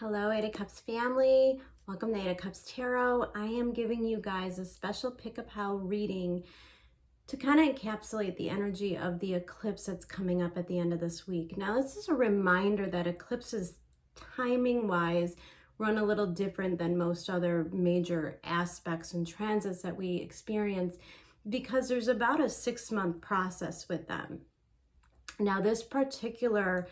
Hello, Eight of Cups family. Welcome to Eight of Cups Tarot. I am giving you guys a special pick-a-pal reading to kind of encapsulate the energy of the eclipse that's coming up at the end of this week. Now, this is a reminder that eclipses, timing-wise, run a little different than most other major aspects and transits that we experience because there's about a 6-month process with them. Now, this particular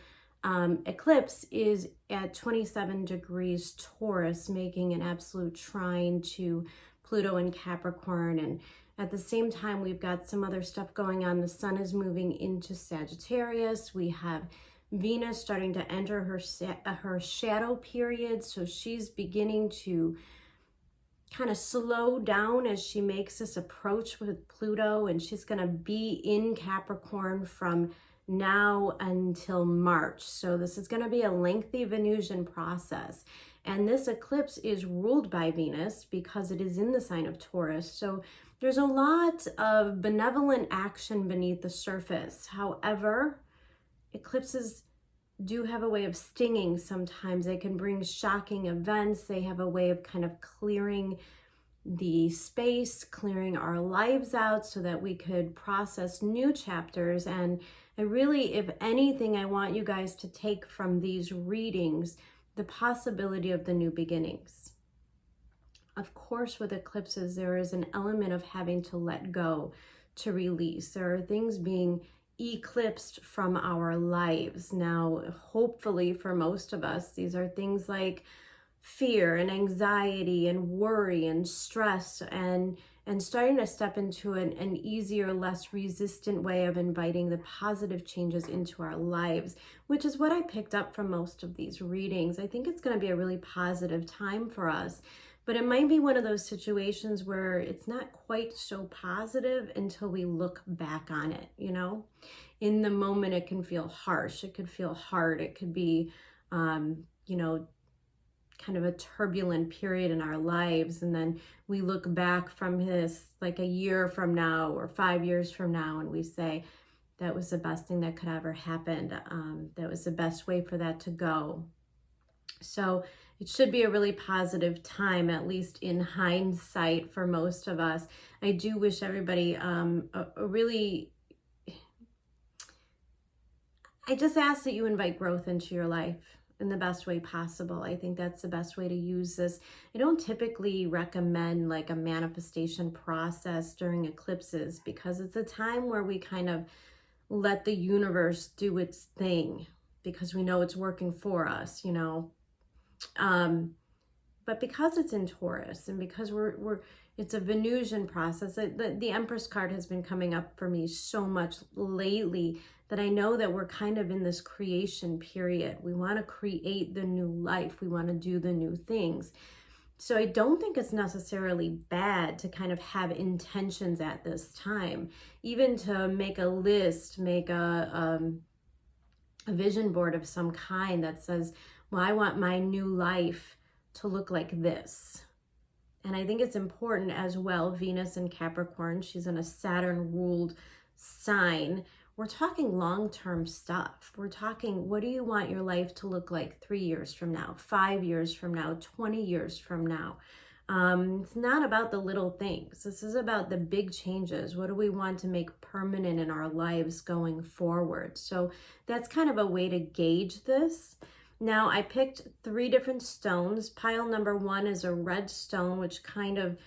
eclipse is at 27 degrees Taurus, making an absolute trine to Pluto and Capricorn. And at the same time, we've got some other stuff going on. The sun is moving into Sagittarius. We have Venus starting to enter her shadow period. So she's beginning to kind of slow down as she makes this approach with Pluto. And she's going to be in Capricorn from now until March. So this is going to be a lengthy Venusian process. And this eclipse is ruled by Venus because it is in the sign of Taurus. So there's a lot of benevolent action beneath the surface. However, eclipses do have a way of stinging sometimes. They can bring shocking events. They have a way of kind of clearing the space, clearing our lives out so that we could process new chapters. And I really, if anything, I want you guys to take from these readings the possibility of the new beginnings. Of course, with eclipses, there is an element of having to let go, to release. There are things being eclipsed from our lives. Now, hopefully for most of us, these are things like fear and anxiety and worry and stress and starting to step into an easier, less resistant way of inviting the positive changes into our lives, which is what I picked up from most of these readings. I think it's going to be a really positive time for us, but it might be one of those situations where it's not quite so positive until we look back on it, you know? In the moment, it can feel harsh. It could feel hard. It could be, kind of a turbulent period in our lives. And then we look back from this like a year from now or 5 years from now, and we say, that was the best thing that could ever happen. That was the best way for that to go. So it should be a really positive time, at least in hindsight for most of us. I do wish everybody I just ask that you invite growth into your life in the best way possible. I think that's the best way to use this. I don't typically recommend like a manifestation process during eclipses because it's a time where we kind of let the universe do its thing because we know it's working for us, you know. But because it's in Taurus and because it's a Venusian process, the Empress card has been coming up for me so much lately that I know that we're kind of in this creation period. We want to create the new life. We want to do the new things. So I don't think it's necessarily bad to kind of have intentions at this time, even to make a list, make a vision board of some kind that says, well, I want my new life to look like this. And I think it's important as well, Venus in Capricorn, she's in a Saturn-ruled sign. We're talking long-term stuff. We're talking, what do you want your life to look like 3 years from now, 5 years from now, 20 years from now? It's not about the little things. This is about the big changes. What do we want to make permanent in our lives going forward? So that's kind of a way to gauge this. Now, I picked 3 different stones. Pile number 1 is a red stone, which kind of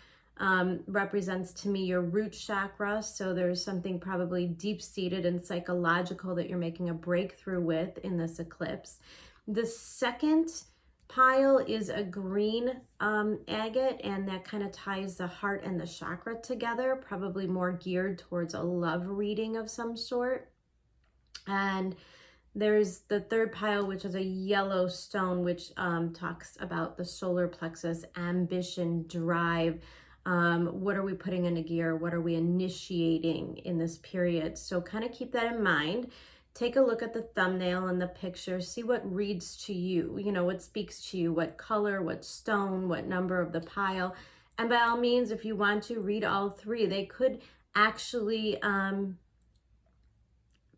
represents to me your root chakra. So there's something probably deep-seated and psychological that you're making a breakthrough with in this eclipse. The second pile is a green agate, and that kind of ties the heart and the chakra together, probably more geared towards a love reading of some sort. And there's the third pile, which is a yellow stone, which talks about the solar plexus, ambition, drive. What are we putting into gear? What are we initiating in this period? So kind of keep that in mind. Take a look at the thumbnail and the picture. See what reads to you, you know, what speaks to you, what color, what stone, what number of the pile. And by all means, if you want to read all 3, they could actually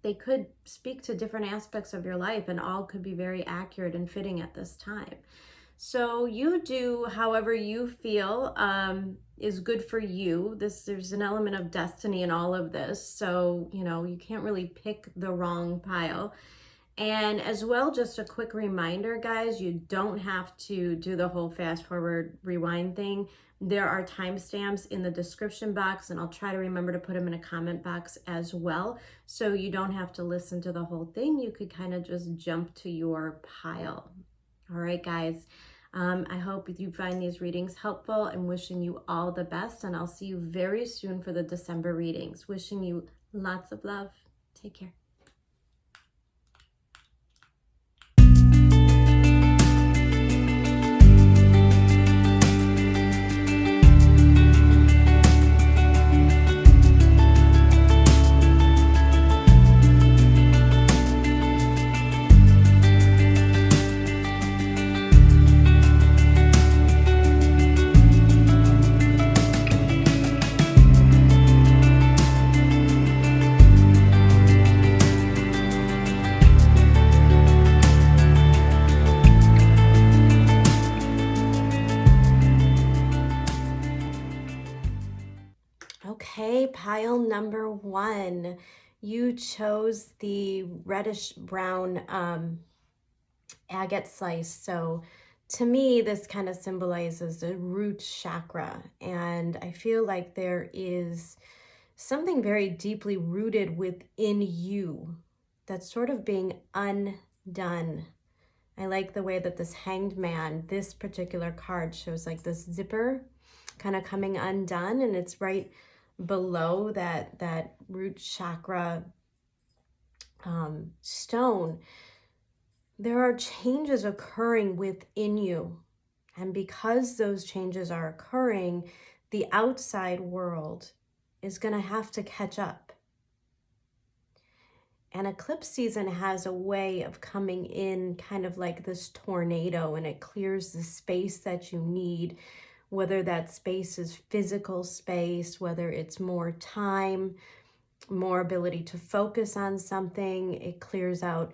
they could speak to different aspects of your life, and all could be very accurate and fitting at this time. So you do however you feel is good for you. There's an element of destiny in all of this. So, you know, you can't really pick the wrong pile. And as well, just a quick reminder, guys, you don't have to do the whole fast forward rewind thing. There are timestamps in the description box, and I'll try to remember to put them in a comment box as well. So you don't have to listen to the whole thing. You could kind of just jump to your pile. All right, guys. I hope you find these readings helpful, and wishing you all the best. And I'll see you very soon for the December readings. Wishing you lots of love. Take care. Okay, pile number 1. You chose the reddish brown agate slice. So to me, this kind of symbolizes the root chakra. And I feel like there is something very deeply rooted within you that's sort of being undone. I like the way that this Hanged Man, this particular card shows like this zipper kind of coming undone, and it's right below that root chakra stone. There are changes occurring within you, and because those changes are occurring, the outside world is going to have to catch up. And eclipse season has a way of coming in kind of like this tornado, and it clears the space that you need, whether that space is physical space, whether it's more time, more ability to focus on something. It clears out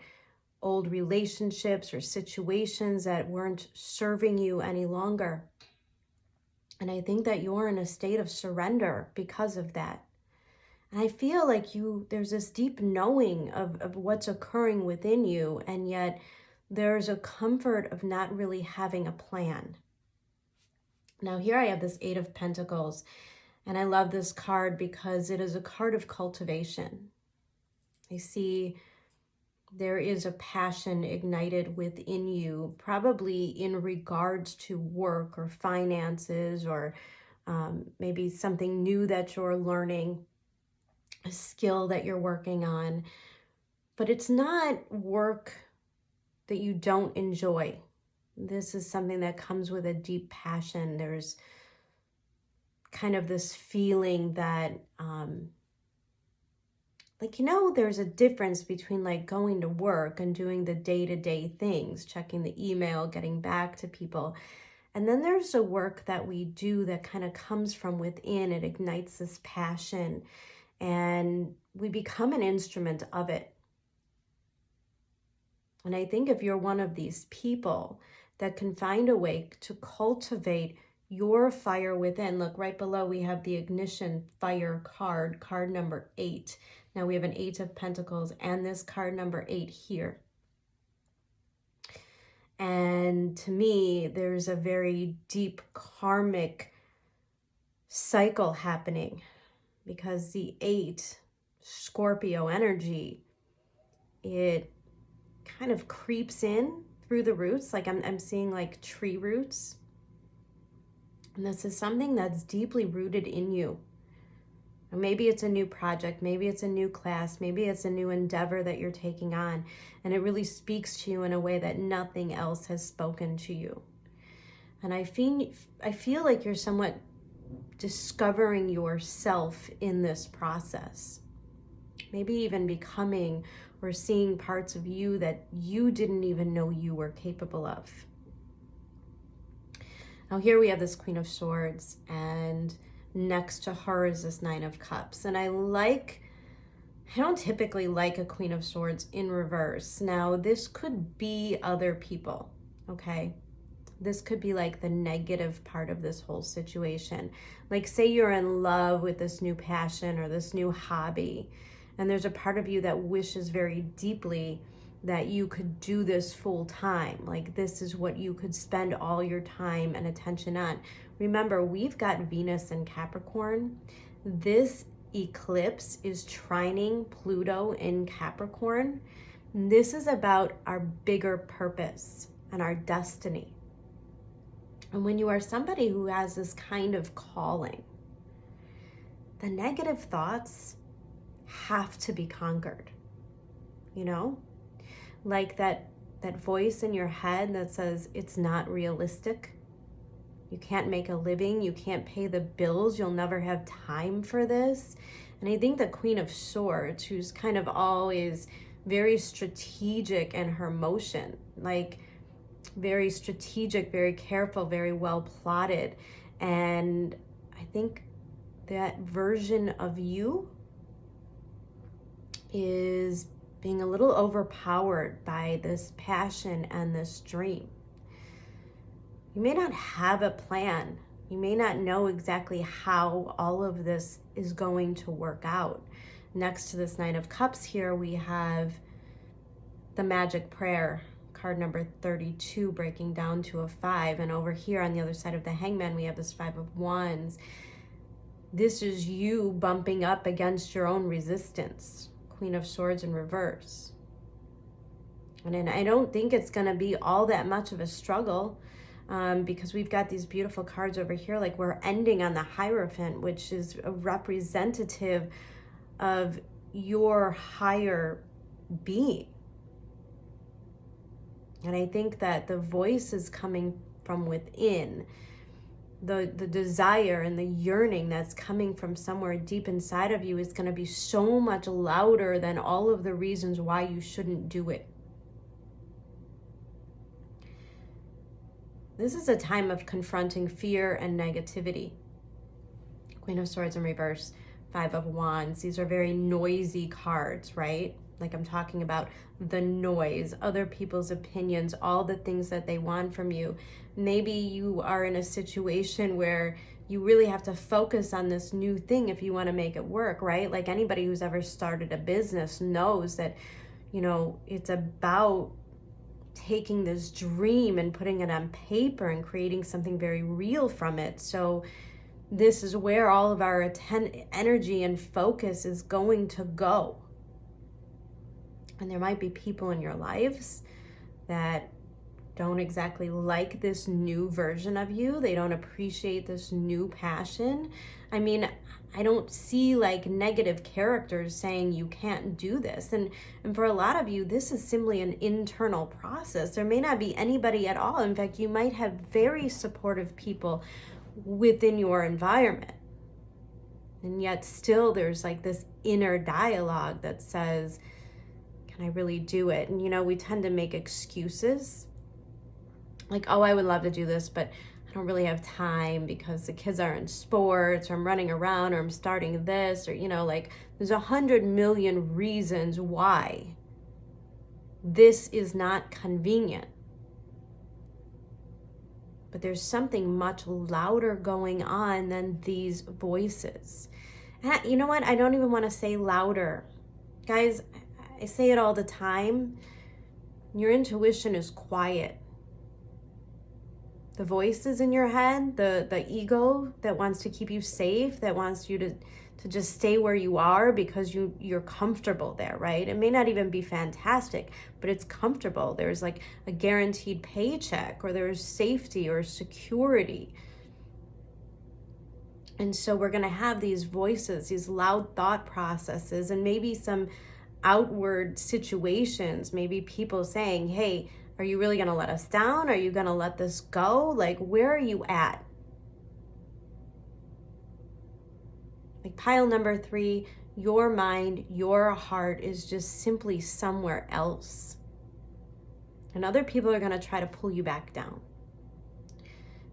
old relationships or situations that weren't serving you any longer. And I think that you're in a state of surrender because of that. And I feel like there's this deep knowing of what's occurring within you, and yet there's a comfort of not really having a plan. Now here I have this 8 of Pentacles, and I love this card because it is a card of cultivation. I see there is a passion ignited within you, probably in regards to work or finances, or maybe something new that you're learning, a skill that you're working on. But it's not work that you don't enjoy. This is something that comes with a deep passion. There's kind of this feeling that, there's a difference between like going to work and doing the day-to-day things, checking the email, getting back to people. And then there's a work that we do that kind of comes from within. It ignites this passion, and we become an instrument of it. And I think if you're one of these people that can find a way to cultivate your fire within, look right below, we have the ignition fire card, card number 8. Now we have an 8 of Pentacles and this card number 8 here. And to me, there's a very deep karmic cycle happening, because the 8 Scorpio energy, it kind of creeps in through the roots. Like I'm seeing like tree roots. And this is something that's deeply rooted in you. Or maybe it's a new project, maybe it's a new class, maybe it's a new endeavor that you're taking on, and it really speaks to you in a way that nothing else has spoken to you. And I feel like you're somewhat discovering yourself in this process. Maybe even becoming or seeing parts of you that you didn't even know you were capable of. Now here we have this Queen of Swords, and next to her is this 9 of Cups. And I like I don't typically like a Queen of Swords in reverse. Now, this could be other people, okay? This could be like the negative part of this whole situation. Like, say you're in love with this new passion or this new hobby, and there's a part of you that wishes very deeply that you could do this full time. Like, this is what you could spend all your time and attention on. Remember, we've got Venus in Capricorn. This eclipse is trining Pluto in Capricorn. This is about our bigger purpose and our destiny. And when you are somebody who has this kind of calling, the negative thoughts have to be conquered. You know, like that voice in your head that says it's not realistic. You can't make a living, you can't pay the bills, you'll never have time for this. And I think the Queen of Swords, who's kind of always very strategic in her motion, like very strategic, very careful, very well plotted. And I think that version of you is being a little overpowered by this passion and this dream. You may not have a plan. You may not know exactly how all of this is going to work out. Next to this Nine of Cups here, we have the Magic Prayer, card number 32, breaking down to a 5. And over here on the other side of the Hangman, we have this 5 of Wands. This is you bumping up against your own resistance. Queen of Swords in reverse. And I don't think it's going to be all that much of a struggle. Because we've got these beautiful cards over here, like we're ending on the Hierophant, which is a representative of your higher being. And I think that the voice is coming from within. The desire and the yearning that's coming from somewhere deep inside of you is going to be so much louder than all of the reasons why you shouldn't do it. This is a time of confronting fear and negativity. Queen of Swords in reverse, 5 of Wands. These are very noisy cards, right? Like I'm talking about the noise, other people's opinions, all the things that they want from you. Maybe you are in a situation where you really have to focus on this new thing if you want to make it work, right? Like anybody who's ever started a business knows that, you know, it's about taking this dream and putting it on paper and creating something very real from it. So this is where all of our energy and focus is going to go. And there might be people in your lives that don't exactly like this new version of you. They don't appreciate this new passion. I mean, I don't see like negative characters saying you can't do this. And for a lot of you, this is simply an internal process. There may not be anybody at all. In fact, you might have very supportive people within your environment. And yet still there's like this inner dialogue that says, can I really do it? And you know, we tend to make excuses. Like, oh, I would love to do this, but I don't really have time because the kids are in sports, or I'm running around, or I'm starting this, or, you know, like there's 100 million reasons why this is not convenient. But there's something much louder going on than these voices. And you know what? I don't even want to say louder. Guys, I say it all the time. Your intuition is quiet. The voices in your head, the ego that wants to keep you safe, that wants you to just stay where you are because you're comfortable there, right? It may not even be fantastic, but it's comfortable. There's like a guaranteed paycheck, or there's safety or security. And so we're going to have these voices, these loud thought processes, and maybe some outward situations, maybe people saying, hey, are you really going to let us down? Are you going to let this go? Like, where are you at? Like pile number 3, your mind, your heart is just simply somewhere else. And other people are going to try to pull you back down.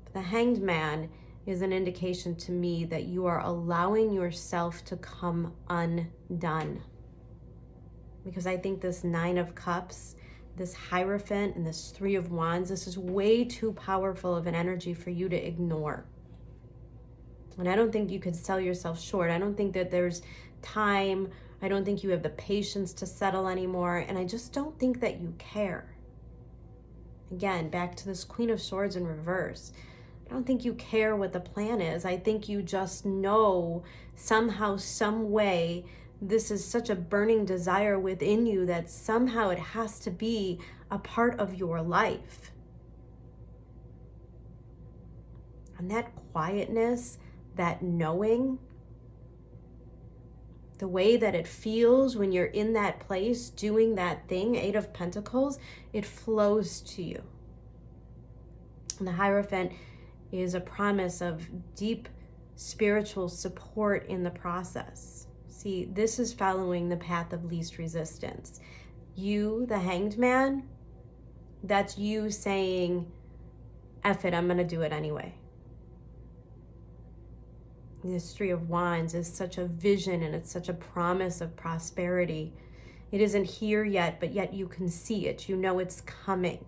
But the Hanged Man is an indication to me that you are allowing yourself to come undone. because I think this Nine of Cups, this Hierophant, and this Three of Wands, this is way too powerful of an energy for you to ignore. And I don't think you could sell yourself short. I don't think that there's time. I don't think you have the patience to settle anymore. And I just don't think that you care. Again, back to this Queen of Swords in reverse. I don't think you care what the plan is. I think you just know somehow, some way, this is such a burning desire within you that somehow it has to be a part of your life. And that quietness, that knowing, the way that it feels when you're in that place doing that thing, Eight of Pentacles, it flows to you. And the Hierophant is a promise of deep spiritual support in the process. See, this is following the path of least resistance. You, the Hanged Man, that's you saying, F it, I'm going to do it anyway. This Three of Wands is such a vision and it's such a promise of prosperity. It isn't here yet, but yet you can see it. You know it's coming.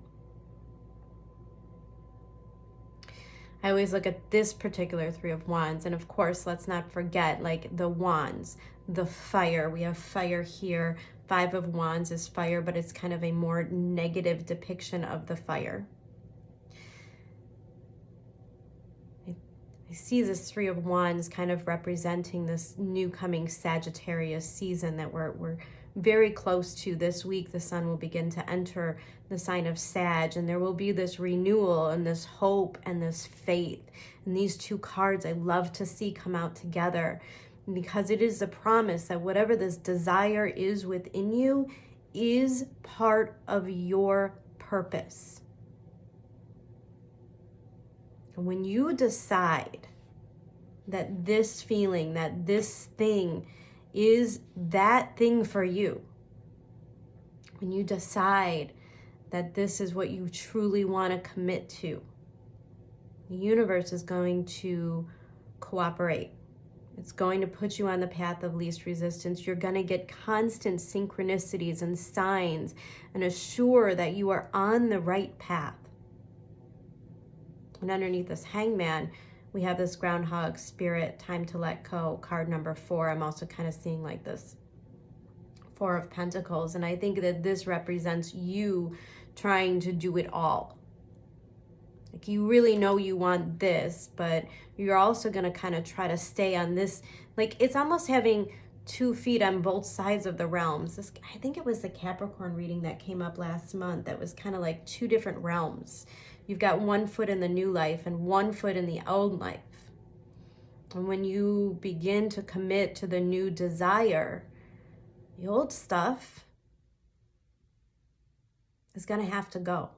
I always look at this particular Three of Wands, and of course, let's not forget, like, the wands, the fire. We have fire here. Five of Wands is fire, but it's kind of a more negative depiction of the fire. I see this Three of Wands kind of representing this new coming Sagittarius season that we're very close to. This week, the sun will begin to enter the sign of Sag, and there will be this renewal and this hope and this faith. And these two cards I love to see come out together, because it is a promise that whatever this desire is within you is part of your purpose. And when you decide that this feeling, that this thing is that thing for you, when you decide that this is what you truly want to commit to, the universe is going to cooperate. It's going to put you on the path of least resistance. You're going to get constant synchronicities and signs and assure that you are on the right path. And underneath this Hangman, we have this Groundhog Spirit, time to let go, card number 4. I'm also kind of seeing like this Four of Pentacles. And I think that this represents you trying to do it all. Like, you really know you want this, but you're also going to kind of try to stay on this. Like, it's almost having 2 feet on both sides of the realms. This, I think it was the Capricorn reading that came up last month that was kind of like 2 different realms. You've got 1 foot in the new life and 1 foot in the old life. And when you begin to commit to the new desire, the old stuff is going to have to go.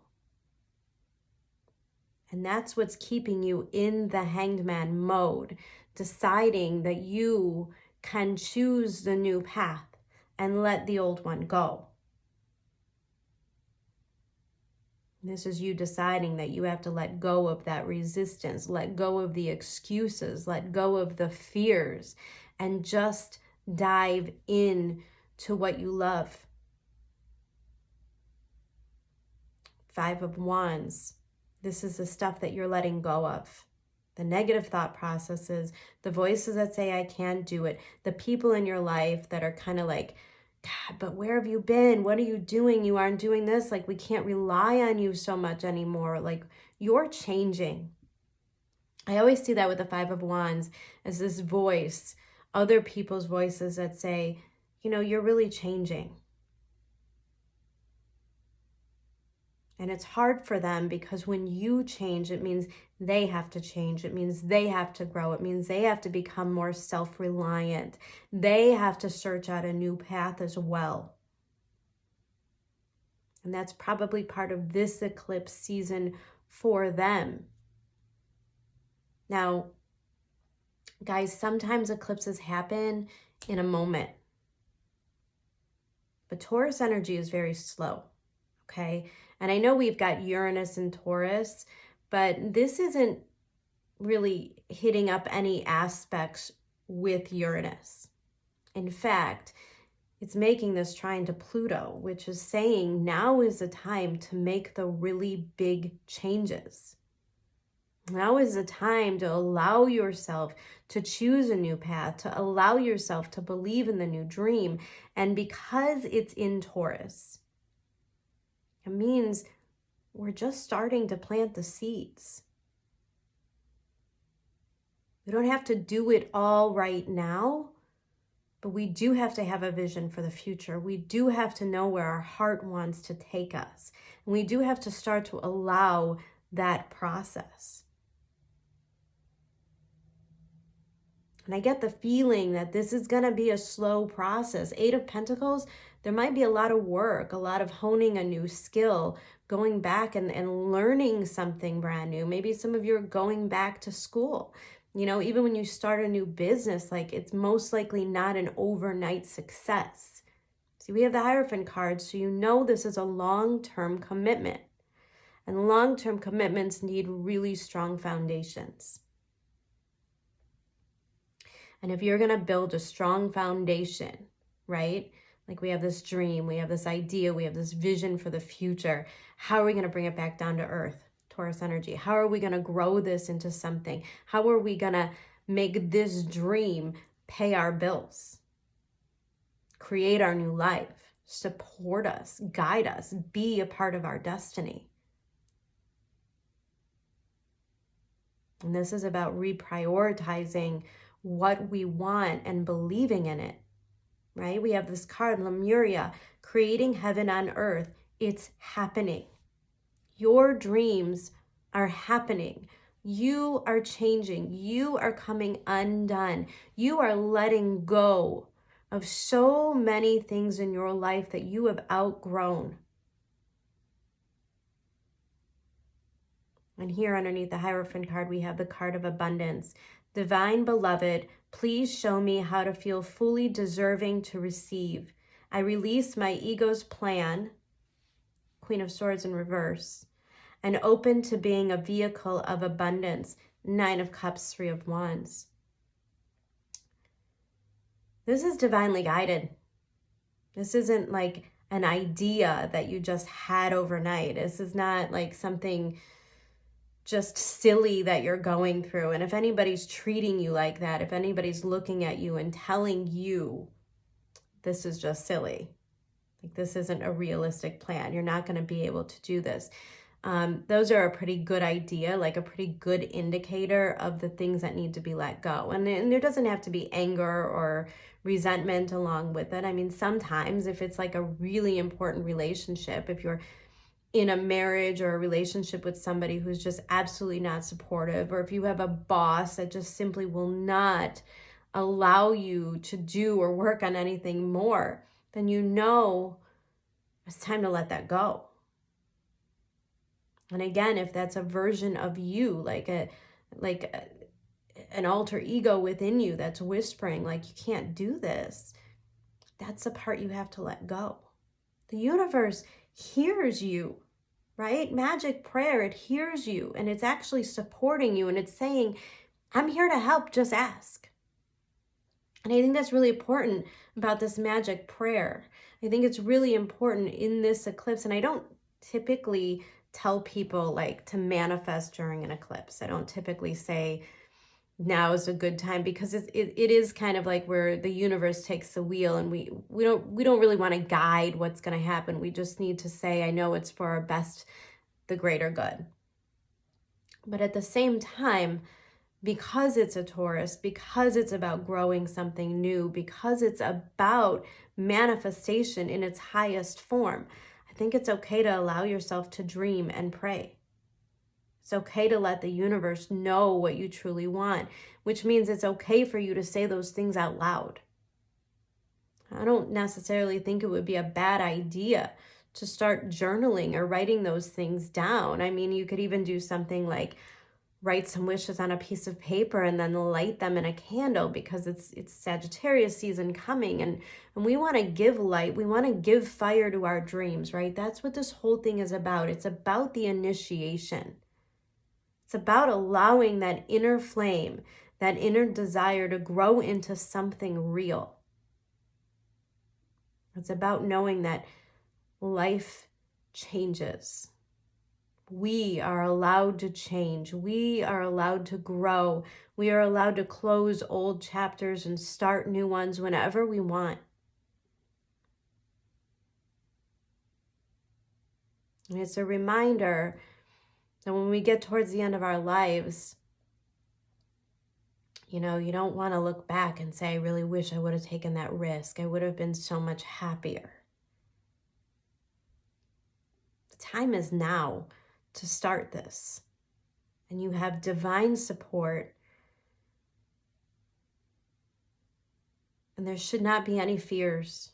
And that's what's keeping you in the Hanged Man mode, deciding that you can choose the new path and let the old one go. This is you deciding that you have to let go of that resistance, let go of the excuses, let go of the fears, and just dive in to what you love. Five of Wands. This is the stuff that you're letting go of. The negative thought processes, the voices that say, I can't do it, the people in your life that are kind of like, God, but where have you been? What are you doing? You aren't doing this. Like, we can't rely on you so much anymore. Like, you're changing. I always see that with the Five of Wands as this voice, other people's voices that say, you know, you're really changing. And it's hard for them because when you change, it means they have to change. It means they have to grow. It means they have to become more self-reliant. They have to search out a new path as well. And that's probably part of this eclipse season for them. Now, guys, sometimes eclipses happen in a moment. But Taurus energy is very slow, okay? And I know we've got Uranus and Taurus, but this isn't really hitting up any aspects with Uranus. In fact, It's making this trine to Pluto, which is saying now is the time to make the really big changes. Now is the time to allow yourself to choose a new path, to allow yourself to believe in the new dream. And because it's in Taurus, it means we're just starting to plant the seeds. We don't have to do it all right now, but we do have to have a vision for the future. We do have to know where our heart wants to take us. And we do have to start to allow that process. And I get the feeling that this is going to be a slow process. 8 of Pentacles, there might be a lot of work, a lot of honing a new skill, going back and learning something brand new. Maybe some of you are going back to school. You know, even when you start a new business, like it's most likely not an overnight success. See, we have the Hierophant card, so you know this is a long-term commitment. And long-term commitments need really strong foundations. And if you're going to build a strong foundation, right? Like we have this dream, we have this idea, we have this vision for the future. How are we going to bring it back down to earth? Taurus energy. How are we going to grow this into something? How are we going to make this dream pay our bills? Create our new life, support us, guide us, be a part of our destiny. And this is about reprioritizing what we want and believing in it, right? We have this card, Lemuria, creating heaven on earth. It's happening. Your dreams are happening. You are changing. You are coming undone. You are letting go of so many things in your life that you have outgrown. And here underneath the Hierophant card, we have the card of abundance. Divine beloved, please show me how to feel fully deserving to receive. I release my ego's plan, Queen of Swords in reverse, and open to being a vehicle of abundance, 9 of Cups, 3 of Wands. This is divinely guided. This isn't like an idea that you just had overnight. This is not like something just silly that you're going through. And if anybody's treating you like that, if anybody's looking at you and telling you this is just silly, like this isn't a realistic plan, you're not going to be able to do this. Those are a pretty good idea, like a pretty good indicator of the things that need to be let go. And there doesn't have to be anger or resentment along with it. I mean, sometimes if it's like a really important relationship, if you're in a marriage or a relationship with somebody who's just absolutely not supportive, or if you have a boss that just simply will not allow you to do or work on anything more, then you know it's time to let that go. And again, if that's a version of you, like an alter ego within you that's whispering like you can't do this, that's the part you have to let go. The universe hears you, right? Magic prayer, it hears you and it's actually supporting you and it's saying, I'm here to help, just ask. And I think that's really important about this magic prayer. I think it's really important in this eclipse, and I don't typically tell people like to manifest during an eclipse. I don't typically say now is a good time, because it is kind of like where the universe takes the wheel, and we don't really want to guide what's going to happen. We just need to say, I know it's for our best, the greater good. But at the same time, because it's a Taurus, because it's about growing something new, because it's about manifestation in its highest form, I think it's okay to allow yourself to dream and pray. It's okay to let the universe know what you truly want, which means it's okay for you to say those things out loud. I don't necessarily think it would be a bad idea to start journaling or writing those things down. I mean, you could even do something like write some wishes on a piece of paper and then light them in a candle, because it's Sagittarius season coming, and we want to give light, we want to give fire to our dreams, right? That's what this whole thing is about. It's about the initiation. It's about allowing that inner flame, that inner desire to grow into something real. It's about knowing that life changes. We are allowed to change. We are allowed to grow. We are allowed to close old chapters and start new ones whenever we want. And it's a reminder that when we get towards the end of our lives, you know, you don't want to look back and say, I really wish I would have taken that risk. I would have been so much happier. The time is now to start this. And you have divine support. And there should not be any fears.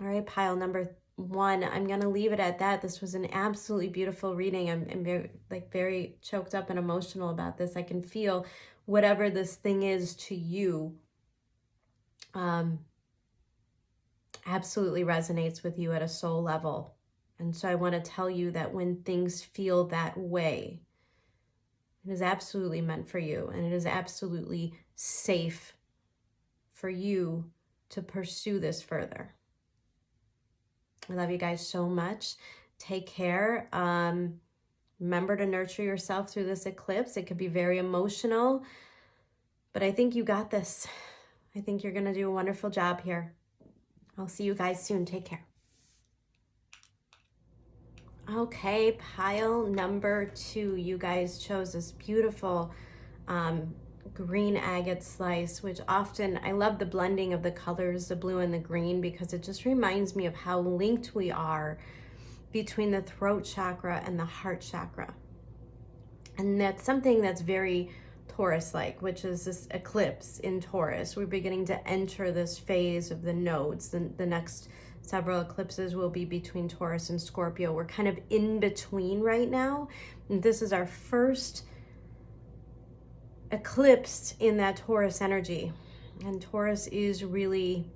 All right, pile number 1, I'm going to leave it at that. This was an absolutely beautiful reading. I'm very choked up and emotional about this. I can feel whatever this thing is to you absolutely resonates with you at a soul level. And so I want to tell you that when things feel that way, it is absolutely meant for you, and it is absolutely safe for you to pursue this further. I love you guys so much. Take care. Remember to nurture yourself through this eclipse. It could be very emotional, but I think you got this. I think you're going to do a wonderful job here. I'll see you guys soon. Take care. Okay, pile number 2. You guys chose this beautiful green agate slice, which often, I love the blending of the colors, the blue and the green, because it just reminds me of how linked we are between the throat chakra and the heart chakra. And that's something that's very Taurus-like, which is this eclipse in Taurus. We're beginning to enter this phase of the nodes. The next several eclipses will be between Taurus and Scorpio. We're kind of in between right now. And this is our first eclipse in that Taurus energy. And Taurus is really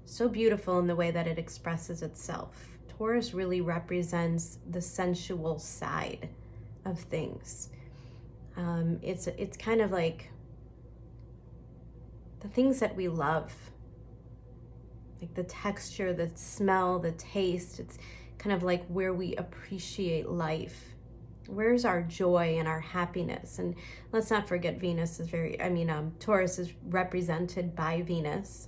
so beautiful in the way that it expresses itself. Taurus really represents the sensual side of things. It's kind of like the things that we love, like the texture, the smell, the taste. It's kind of like where we appreciate life. Where's our joy and our happiness? And let's not forget Venus is Taurus is represented by Venus.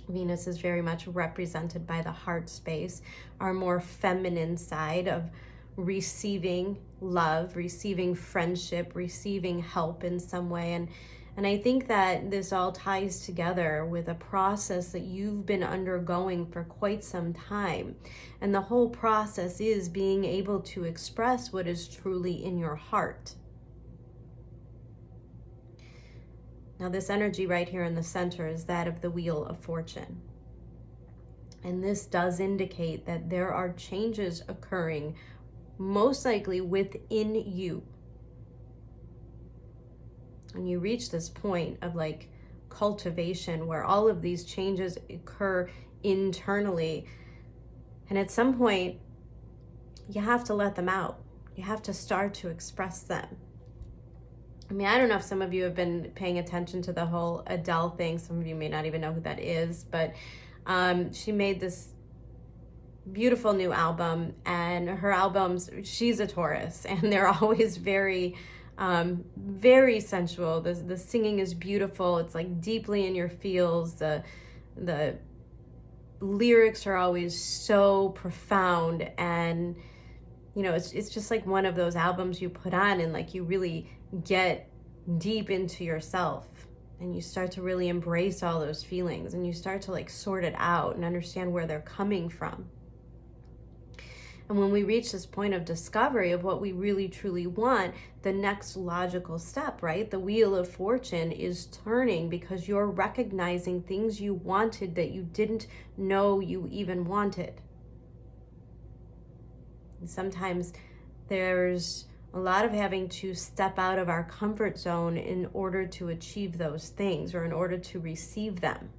Venus is very much represented by the heart space, our more feminine side of receiving love, receiving friendship, receiving help in some way. And I think that this all ties together with a process that you've been undergoing for quite some time. And the whole process is being able to express what is truly in your heart. Now, this energy right here in the center is that of the Wheel of Fortune. And this does indicate that there are changes occurring, most likely within you. And you reach this point of like cultivation where all of these changes occur internally. And at some point, you have to let them out. You have to start to express them. I mean, I don't know if some of you have been paying attention to the whole Adele thing. Some of you may not even know who that is, but she made this beautiful new album, and her albums, she's a Taurus, and they're always very sensual. The singing is beautiful. It's like deeply in your feels. The lyrics are always so profound, and you know, it's just like one of those albums you put on and like you really get deep into yourself, and you start to really embrace all those feelings, and you start to like sort it out and understand where they're coming from. And when we reach this point of discovery of what we really truly want, the next logical step, right? The Wheel of Fortune is turning because you're recognizing things you wanted that you didn't know you even wanted. And sometimes there's a lot of having to step out of our comfort zone in order to achieve those things or in order to receive them,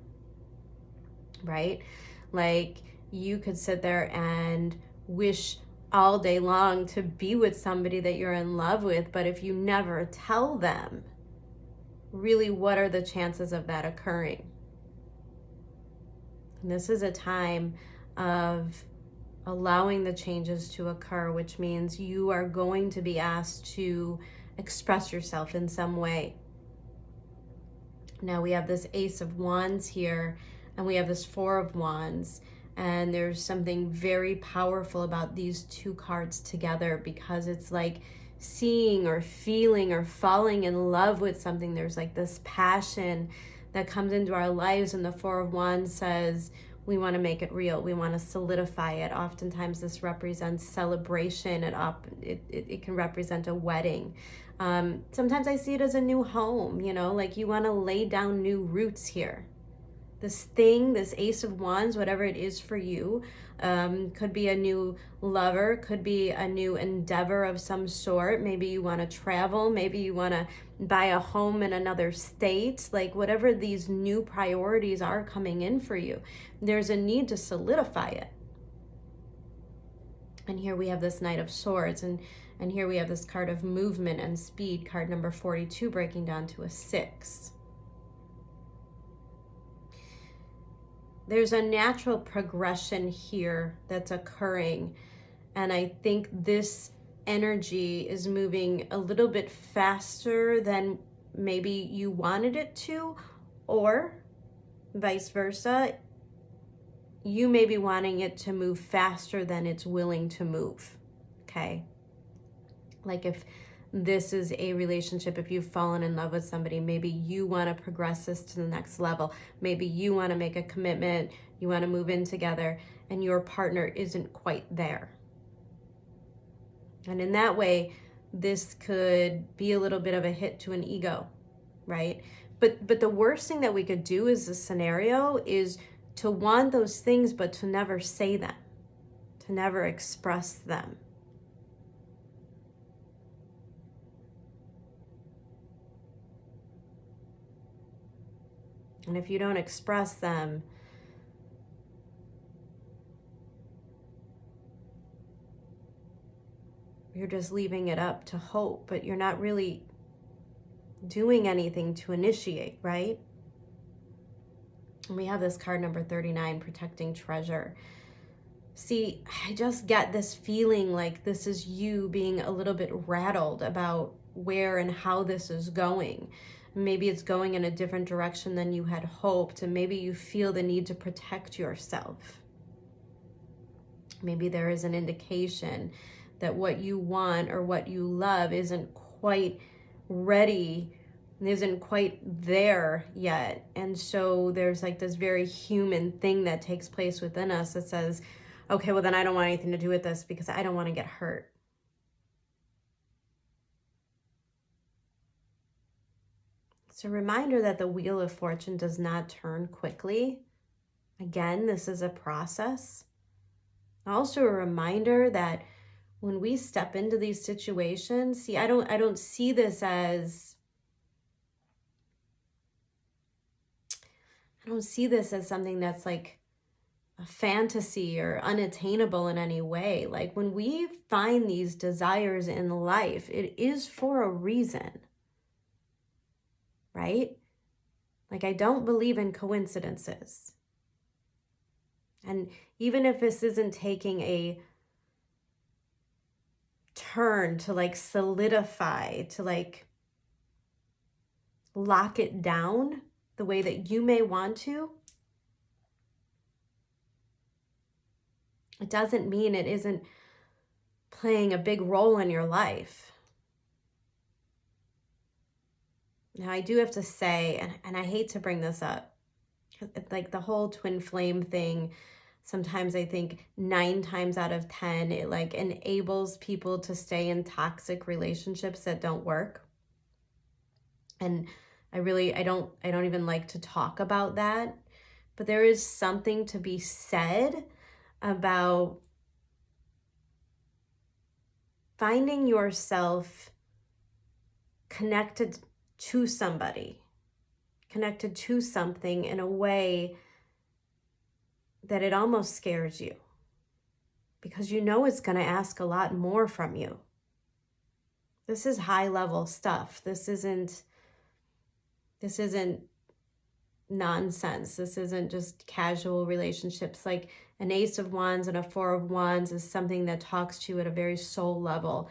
right? Like you could sit there and wish all day long to be with somebody that you're in love with, but if you never tell them, really, what are the chances of that occurring? And this is a time of allowing the changes to occur, which means you are going to be asked to express yourself in some way. Now we have this Ace of Wands here, and we have this Four of Wands, and there's something very powerful about these two cards together, because it's like seeing or feeling or falling in love with something. There's like this passion that comes into our lives, and the Four of Wands says we want to make it real. We want to solidify it. Oftentimes this represents celebration. It can represent a wedding. Sometimes I see it as a new home, like you want to lay down new roots here. This thing, this Ace of Wands, whatever it is for you, could be a new lover, could be a new endeavor of some sort. Maybe you want to travel, maybe you want to buy a home in another state, like whatever these new priorities are coming in for you, there's a need to solidify it. And here we have this Knight of Swords, and here we have this card of movement and speed, card number 42, breaking down to a 6. There's a natural progression here that's occurring, and I think this energy is moving a little bit faster than maybe you wanted it to, or vice versa. You may be wanting it to move faster than it's willing to move, okay? Like if this is a relationship, if you've fallen in love with somebody, maybe you want to progress this to the next level. Maybe you want to make a commitment, you want to move in together, and your partner isn't quite there. And in that way, this could be a little bit of a hit to an ego, right? But the worst thing that we could do is this scenario is to want those things, but to never say them, to never express them. And if you don't express them, you're just leaving it up to hope, but you're not really doing anything to initiate, right? And we have this card number 39, protecting treasure. See, I just get this feeling like this is you being a little bit rattled about where and how this is going. Maybe it's going in a different direction than you had hoped, and maybe you feel the need to protect yourself. Maybe there is an indication that what you want or what you love isn't quite ready, isn't quite there yet. And so there's like this very human thing that takes place within us that says, okay, well then I don't want anything to do with this because I don't want to get hurt. It's a reminder that the Wheel of Fortune does not turn quickly. Again, this is a process. Also a reminder that when we step into these situations, see, I don't see this as something that's like a fantasy or unattainable in any way. Like when we find these desires in life, it is for a reason. Right? Like I don't believe in coincidences. And even if this isn't taking a turn to like solidify, to like lock it down the way that you may want to, it doesn't mean it isn't playing a big role in your life. Now, I do have to say, and I hate to bring this up, like the whole twin flame thing, sometimes I think 9 times out of 10, it like enables people to stay in toxic relationships that don't work. And I don't even like to talk about that, but there is something to be said about finding yourself connected to somebody, connected to something in a way that it almost scares you, because you know it's going to ask a lot more from you. This is high level stuff. This isn't nonsense. This isn't just casual relationships. Like an Ace of Wands and a Four of Wands is something that talks to you at a very soul level.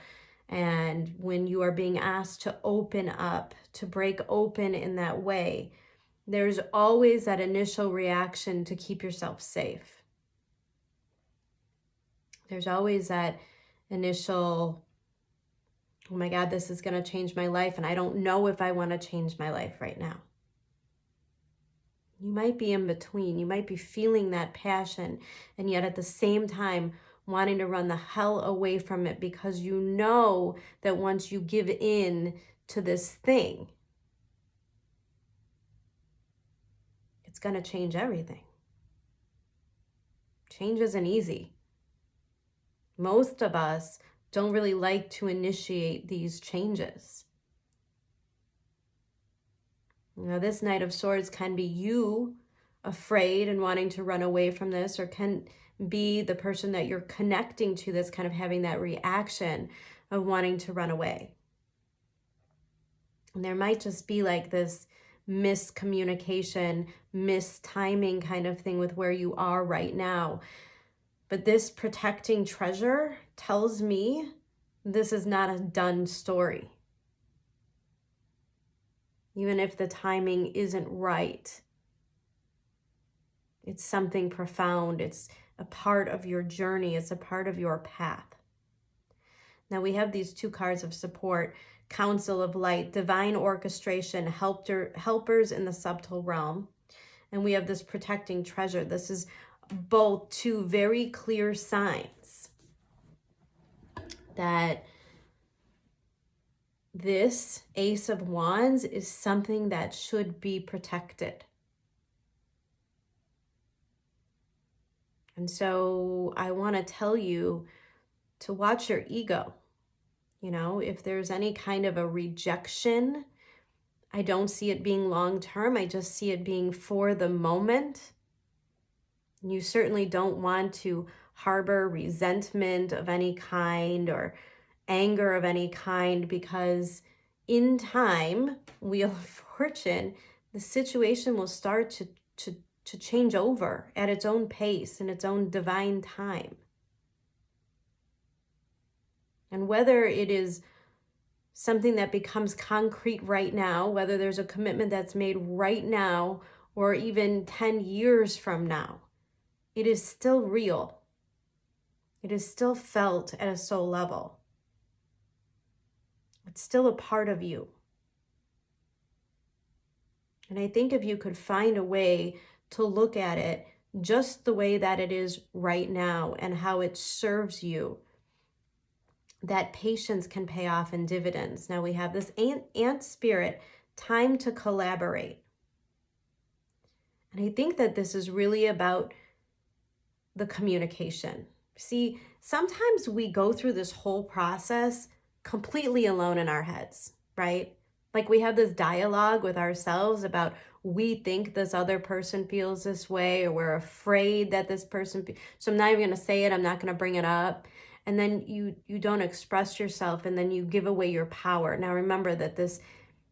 And when you are being asked to open up, to break open in that way, there's always that initial reaction to keep yourself safe. There's always that initial, oh my God, this is going to change my life, and I don't know if I want to change my life right now. You might be in between. You might be feeling that passion, and yet at the same time wanting to run the hell away from it, because you know that once you give in to this thing, it's going to change everything. Change isn't easy. Most of us don't really like to initiate these changes. Now, this Knight of Swords can be you afraid and wanting to run away from this, or can be the person that you're connecting to that's kind of having that reaction of wanting to run away. And there might just be like this miscommunication, mistiming kind of thing with where you are right now. But this protecting treasure tells me this is not a done story. Even if the timing isn't right, it's something profound. It's a part of your journey. It's a part of your path. Now we have these two cards of support: Council of Light, divine orchestration, helpers in the subtle realm. And we have this protecting treasure. This is both two very clear signs that this Ace of Wands is something that should be protected. And so I want to tell you to watch your ego. You know, if there's any kind of a rejection, I don't see it being long-term. I just see it being for the moment. You certainly don't want to harbor resentment of any kind or anger of any kind, because in time, Wheel of Fortune, the situation will start to change over at its own pace, in its own divine time. And whether it is something that becomes concrete right now, whether there's a commitment that's made right now, or even 10 years from now, it is still real. It is still felt at a soul level. It's still a part of you. And I think if you could find a way to look at it just the way that it is right now and how it serves you, that patience can pay off in dividends. Now we have this ant spirit, time to collaborate. And I think that this is really about the communication. See, sometimes we go through this whole process completely alone in our heads, right? Like we have this dialogue with ourselves about, we think this other person feels this way, or we're afraid that this person, so I'm not even going to say it, I'm not going to bring it up. And then you don't express yourself, and then you give away your power. Now remember that this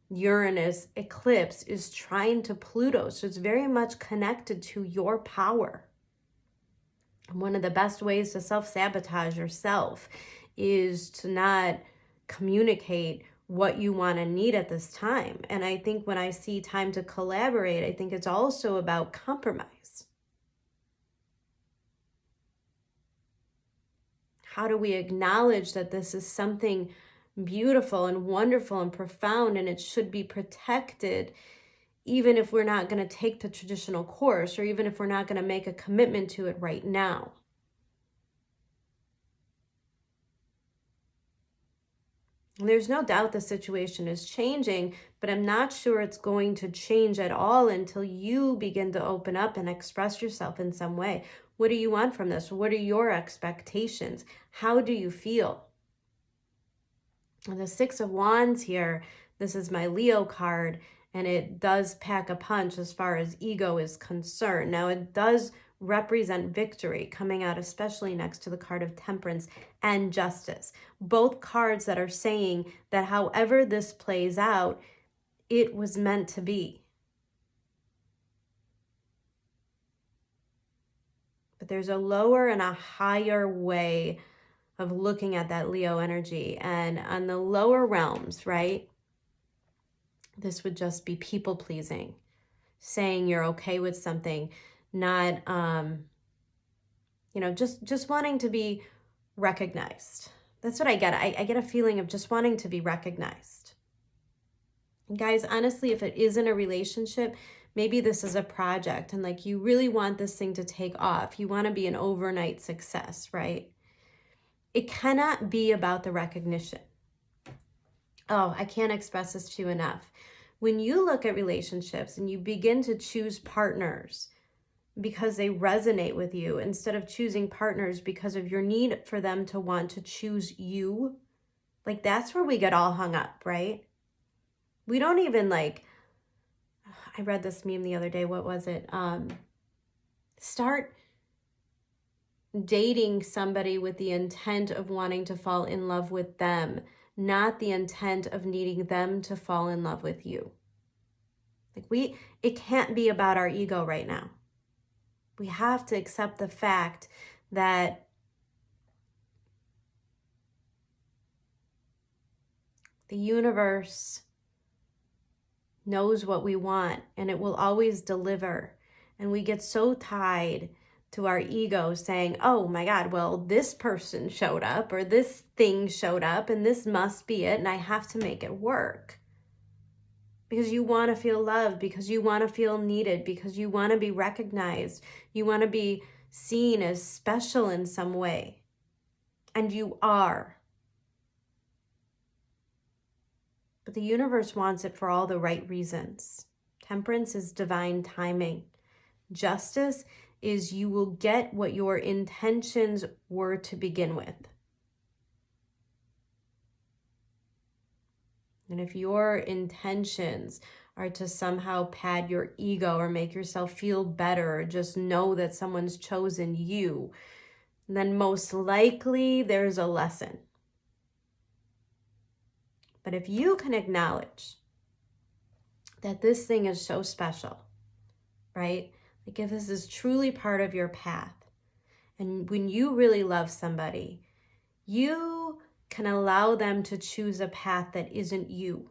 Uranus eclipse is trine to Pluto, so it's very much connected to your power. And one of the best ways to self-sabotage yourself is to not communicate what you want and need at this time. And I think when I see time to collaborate, I think it's also about compromise. How do we acknowledge that this is something beautiful and wonderful and profound, and it should be protected, even if we're not going to take the traditional course, or even if we're not going to make a commitment to it right now? And there's no doubt the situation is changing, but I'm not sure it's going to change at all until you begin to open up and express yourself in some way. What do you want from this? What are your expectations? How do you feel? And the Six of Wands here, this is my Leo card, and it does pack a punch as far as ego is concerned. Now, it does represent victory, coming out especially next to the card of Temperance and Justice. Both cards that are saying that however this plays out, it was meant to be. But there's a lower and a higher way of looking at that Leo energy. And on the lower realms, right, this would just be people pleasing, saying you're okay with something, not, just wanting to be recognized. That's what I get. I get a feeling of just wanting to be recognized. And guys, honestly, if it isn't a relationship, maybe this is a project and like you really want this thing to take off. You want to be an overnight success, right? It cannot be about the recognition. Oh, I can't express this to you enough. When you look at relationships and you begin to choose partners because they resonate with you instead of choosing partners because of your need for them to want to choose you, like that's where we get all hung up, right? We don't even I read this meme the other day. What was it? Start dating somebody with the intent of wanting to fall in love with them, not the intent of needing them to fall in love with you. It can't be about our ego right now. We have to accept the fact that the universe knows what we want and it will always deliver. And we get so tied to our ego saying, oh my God, well, this person showed up or this thing showed up and this must be it and I have to make it work. Because you want to feel loved, because you want to feel needed, because you want to be recognized, you want to be seen as special in some way. And you are. But the universe wants it for all the right reasons. Temperance is divine timing. Justice is you will get what your intentions were to begin with. And if your intentions are to somehow pad your ego or make yourself feel better or just know that someone's chosen you, then most likely there's a lesson. But if you can acknowledge that this thing is so special, right? Like if this is truly part of your path, and when you really love somebody, you can allow them to choose a path that isn't you.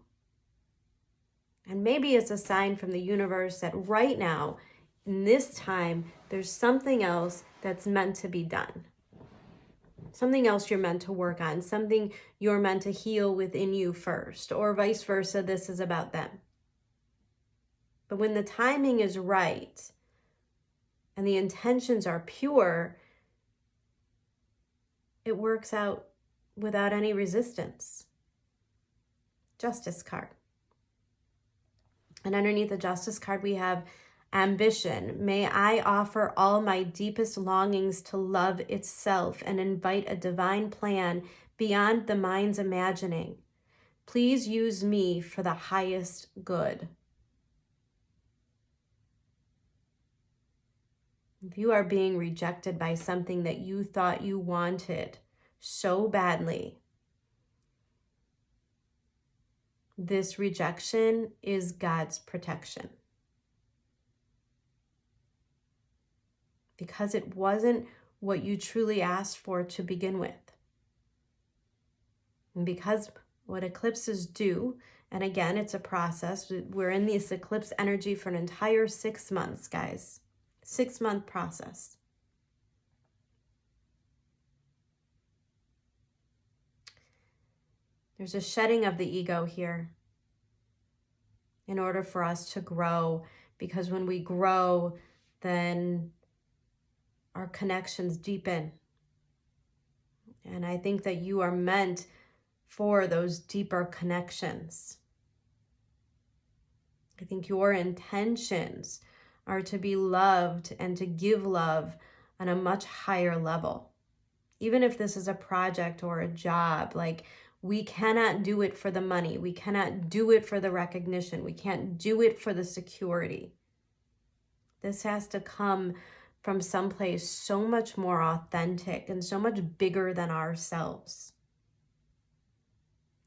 And maybe it's a sign from the universe that right now, in this time, there's something else that's meant to be done. Something else you're meant to work on, something you're meant to heal within you first, or vice versa, this is about them. But when the timing is right and the intentions are pure, it works out without any resistance. Justice card. And underneath the Justice card, we have ambition. May I offer all my deepest longings to love itself and invite a divine plan beyond the mind's imagining. Please use me for the highest good. If you are being rejected by something that you thought you wanted so badly, this rejection is God's protection. Because it wasn't what you truly asked for to begin with. And because what eclipses do, and again, it's a process. We're in this eclipse energy for an entire 6 months, guys. 6-month process. There's a shedding of the ego here in order for us to grow, because when we grow, then our connections deepen. And I think that you are meant for those deeper connections. I think your intentions are to be loved and to give love on a much higher level. Even if this is a project or a job, like we cannot do it for the money. We cannot do it for the recognition. We can't do it for the security. This has to come from someplace so much more authentic and so much bigger than ourselves.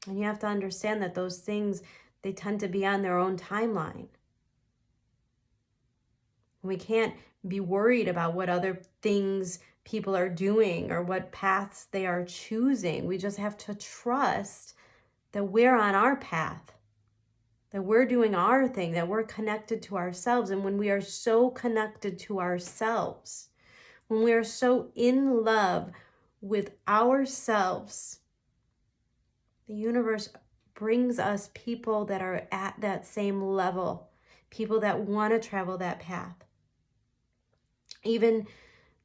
And you have to understand that those things, they tend to be on their own timeline. We can't be worried about what other things people are doing or what paths they are choosing. We just have to trust that we're on our path, that we're doing our thing, that we're connected to ourselves. And when we are so connected to ourselves, when we are so in love with ourselves, the universe brings us people that are at that same level, people that want to travel that path. Even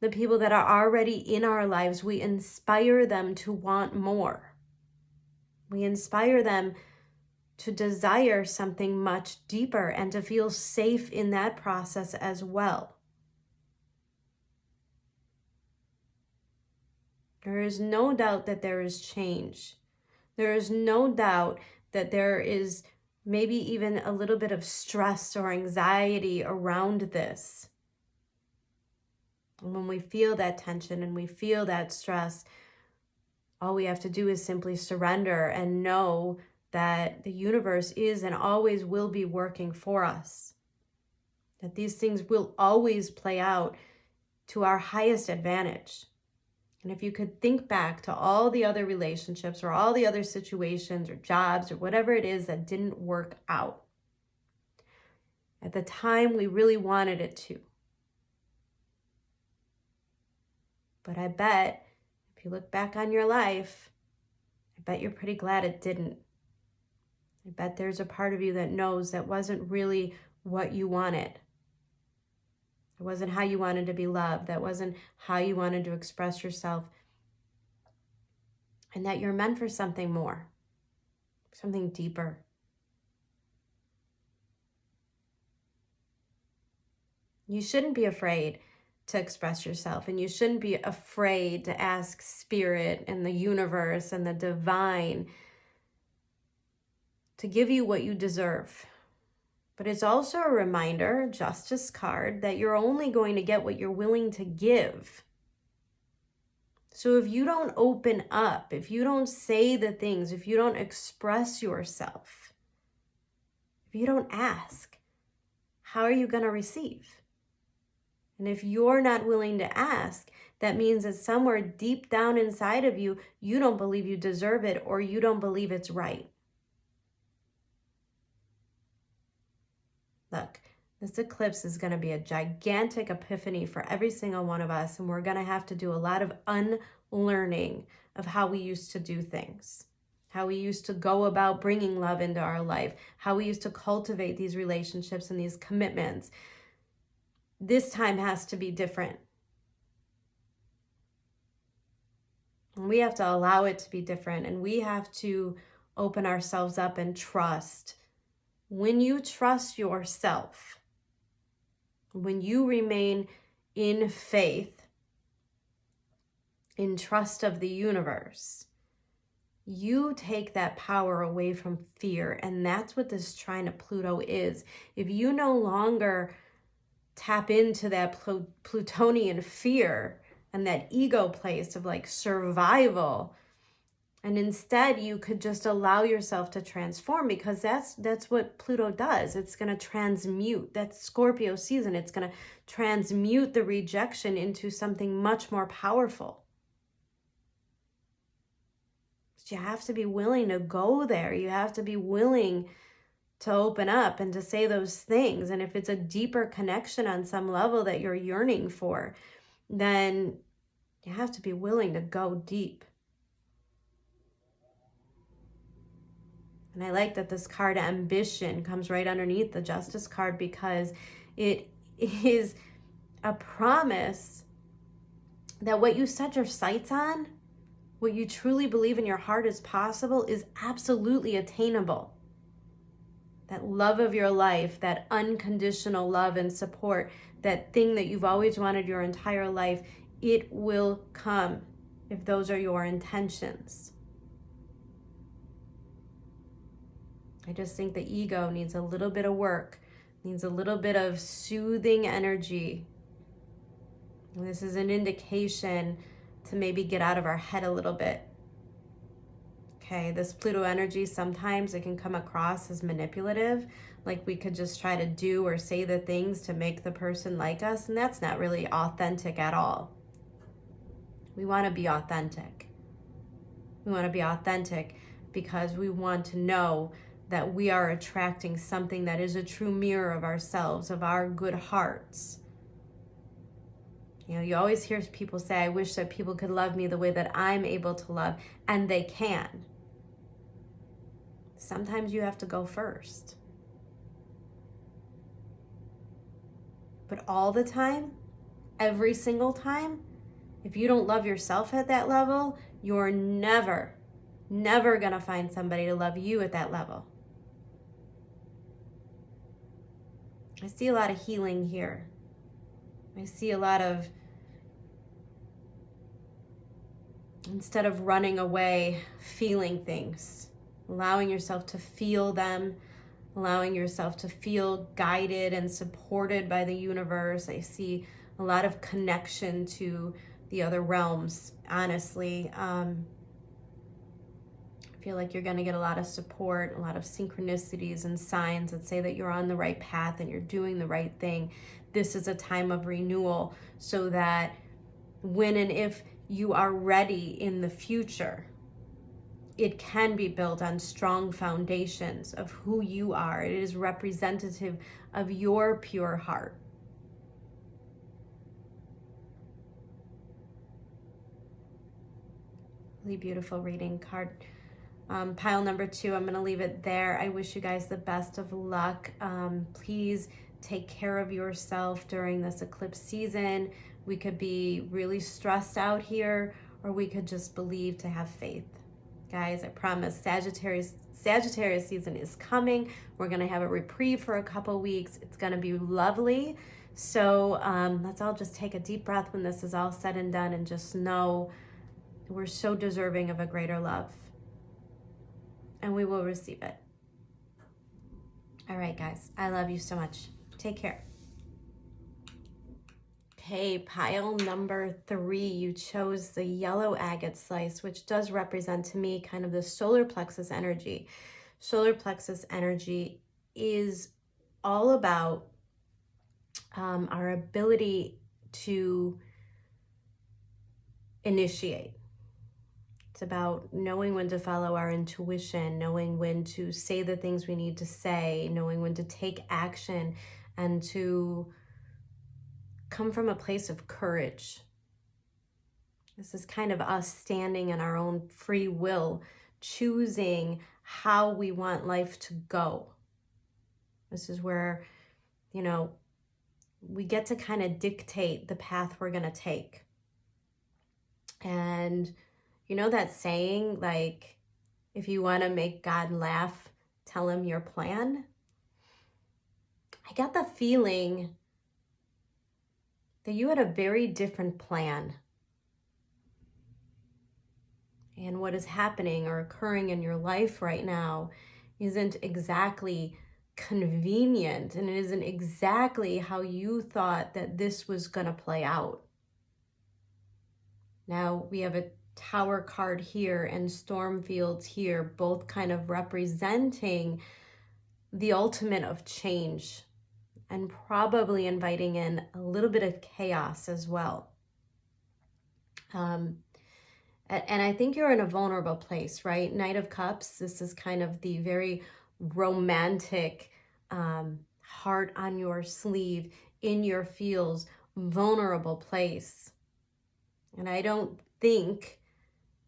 the people that are already in our lives, we inspire them to want more. We inspire them to desire something much deeper and to feel safe in that process as well. There is no doubt that there is change. There is no doubt that there is maybe even a little bit of stress or anxiety around this. And when we feel that tension and we feel that stress, all we have to do is simply surrender and know that the universe is and always will be working for us. That these things will always play out to our highest advantage. And if you could think back to all the other relationships or all the other situations or jobs or whatever it is that didn't work out, at the time we really wanted it to. But I bet if you look back on your life, I bet you're pretty glad it didn't. I bet there's a part of you that knows that wasn't really what you wanted. It wasn't how you wanted to be loved. That wasn't how you wanted to express yourself. And that you're meant for something more, something deeper. You shouldn't be afraid to express yourself, and you shouldn't be afraid to ask spirit and the universe and the divine to give you what you deserve. But it's also a reminder, Justice card, that you're only going to get what you're willing to give. So if you don't open up, if you don't say the things, if you don't express yourself, if you don't ask, how are you going to receive? And if you're not willing to ask, that means that somewhere deep down inside of you, you don't believe you deserve it or you don't believe it's right. Look, this eclipse is going to be a gigantic epiphany for every single one of us, and we're going to have to do a lot of unlearning of how we used to do things, how we used to go about bringing love into our life, how we used to cultivate these relationships and these commitments. This time has to be different. And we have to allow it to be different, and we have to open ourselves up and trust. When you trust yourself, when you remain in faith, in trust of the universe, you take that power away from fear. And that's what this trine of Pluto is. If you no longer tap into that Plutonian fear and that ego place of like survival, and instead you could just allow yourself to transform, because that's what Pluto does. It's going to transmute. That's Scorpio season. It's going to transmute the rejection into something much more powerful. But you have to be willing to go there. You have to be willing to open up and to say those things. And if it's a deeper connection on some level that you're yearning for, then you have to be willing to go deep. And I like that this card, ambition, comes right underneath the Justice card, because it is a promise that what you set your sights on, what you truly believe in your heart is possible, is absolutely attainable. That love of your life, that unconditional love and support, that thing that you've always wanted your entire life, it will come if those are your intentions. I just think the ego needs a little bit of work, needs a little bit of soothing energy And this is an indication to maybe get out of our head a little bit. Okay, this Pluto energy, sometimes it can come across as manipulative, like we could just try to do or say the things to make the person like us, and that's not really authentic at all. We want to be authentic. We want to be authentic because we want to know that we are attracting something that is a true mirror of ourselves, of our good hearts. You know, you always hear people say, I wish that people could love me the way that I'm able to love, and they can. Sometimes you have to go first. But all the time, every single time, if you don't love yourself at that level, you're never gonna find somebody to love you at that level. I see a lot of healing here. I see a lot of, instead of running away, feeling things, allowing yourself to feel them, allowing yourself to feel guided and supported by the universe. I see a lot of connection to the other realms, honestly. I feel like you're going to get a lot of support, a lot of synchronicities and signs that say that you're on the right path and you're doing the right thing. This is a time of renewal, so that when and if you are ready in the future, it can be built on strong foundations of who you are. It is representative of your pure heart. Really beautiful reading card. Pile number 2, I'm going to leave it there. I wish you guys the best of luck. Please take care of yourself during this eclipse season. We could be really stressed out here, or we could just believe to have faith. Guys, I promise Sagittarius season is coming. We're going to have a reprieve for a couple weeks. It's going to be lovely. So let's all just take a deep breath when this is all said and done, and just know we're so deserving of a greater love. And we will receive it. All right, guys. I love you so much. Take care. Okay, pile number 3. You chose the yellow agate slice, which does represent to me kind of the solar plexus energy. Solar plexus energy is all about our ability to initiate. It's about knowing when to follow our intuition, knowing when to say the things we need to say, knowing when to take action, and to come from a place of courage. This is kind of us standing in our own free will, choosing how we want life to go. This is where, you know, we get to kind of dictate the path we're going to take. And you know that saying, like, if you want to make God laugh, tell him your plan? I got the feeling that you had a very different plan. And what is happening or occurring in your life right now isn't exactly convenient, and it isn't exactly how you thought that this was going to play out. Now we have a Tower card here and Storm Fields here, both kind of representing the ultimate of change and probably inviting in a little bit of chaos as well. And I think you're in a vulnerable place, right? Knight of Cups, this is kind of the very romantic, heart on your sleeve, in your feels, vulnerable place. And I don't think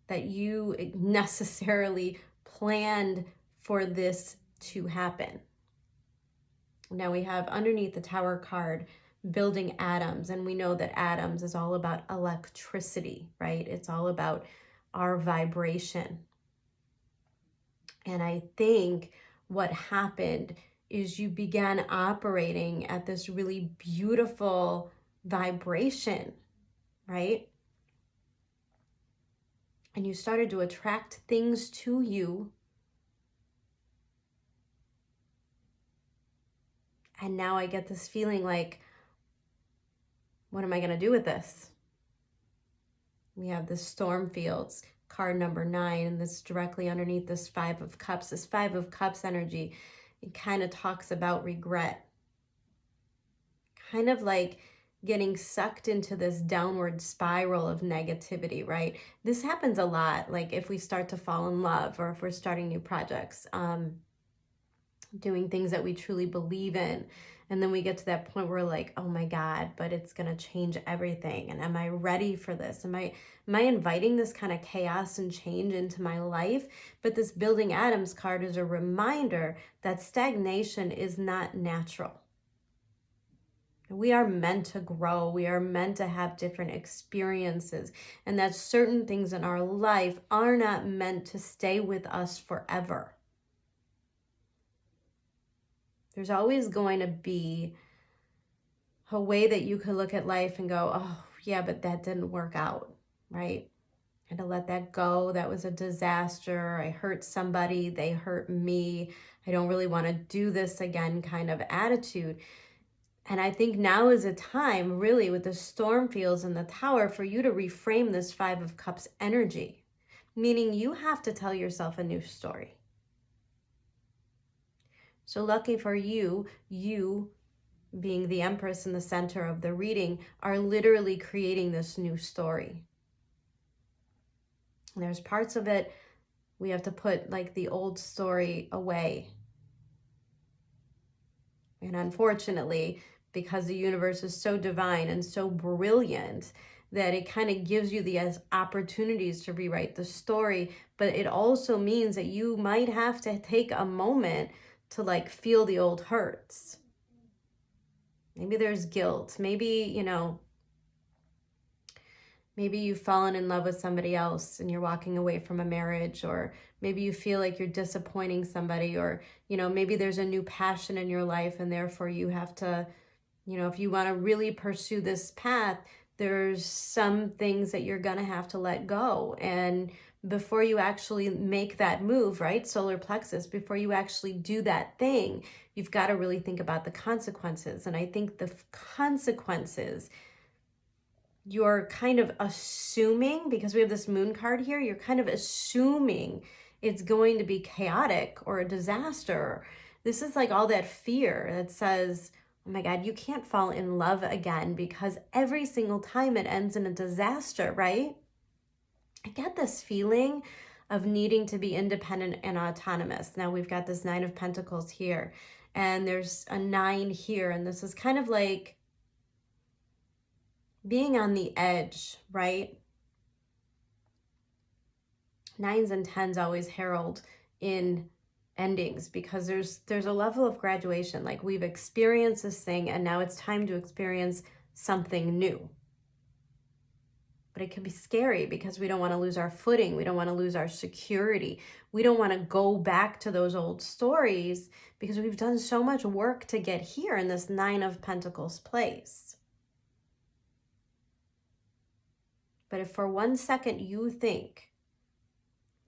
that you necessarily planned for this to happen. Now we have underneath the Tower card, building atoms, and we know that atoms is all about electricity, right? It's all about our vibration. And I think what happened is you began operating at this really beautiful vibration, right? And you started to attract things to you. And now I get this feeling like What am I going to do with this? We have the storm fields, card number 9, and this directly underneath this 5 of Cups. This 5 of Cups energy, it kind of talks about regret. Kind of like getting sucked into this downward spiral of negativity, right? This happens a lot, like if we start to fall in love or if we're starting new projects, doing things that we truly believe in. And then we get to that point where we're like, oh my God, but it's going to change everything. And am I ready for this? Am I inviting this kind of chaos and change into my life? But this building atoms card is a reminder that stagnation is not natural. We are meant to grow. We are meant to have different experiences. And that certain things in our life are not meant to stay with us forever. There's always going to be a way that you could look at life and go, oh, yeah, but that didn't work out, right? I had to let that go. That was a disaster. I hurt somebody. They hurt me. I don't really want to do this again kind of attitude. And I think now is a time, really, with the storm fields and the Tower, for you to reframe this 5 of Cups energy, meaning you have to tell yourself a new story. So lucky for you, you being the Empress in the center of the reading are literally creating this new story. And there's parts of it we have to put like the old story away. And unfortunately, because the universe is so divine and so brilliant, that it kind of gives you the opportunities to rewrite the story, but it also means that you might have to take a moment to like feel the old hurts. Maybe there's guilt. Maybe, maybe you've fallen in love with somebody else and you're walking away from a marriage, or maybe you feel like you're disappointing somebody, or, maybe there's a new passion in your life and therefore you have to, if you want to really pursue this path, there's some things that you're going to have to let go. And before you actually make that move, right, solar plexus, before you actually do that thing, you've got to really think about the consequences. And I think the consequences, you're kind of assuming, because we have this moon card here, you're kind of assuming it's going to be chaotic or a disaster. This is like all that fear that says, oh my God, you can't fall in love again because every single time it ends in a disaster, right? I get this feeling of needing to be independent and autonomous. Now we've got this 9 of Pentacles here, and there's a 9 here, and this is kind of like being on the edge, right? 9s and 10s always herald in endings, because there's a level of graduation. Like, we've experienced this thing and now it's time to experience something new. But it can be scary because we don't want to lose our footing. We don't want to lose our security. We don't want to go back to those old stories because we've done so much work to get here in this 9 of Pentacles place. But if for 1 second you think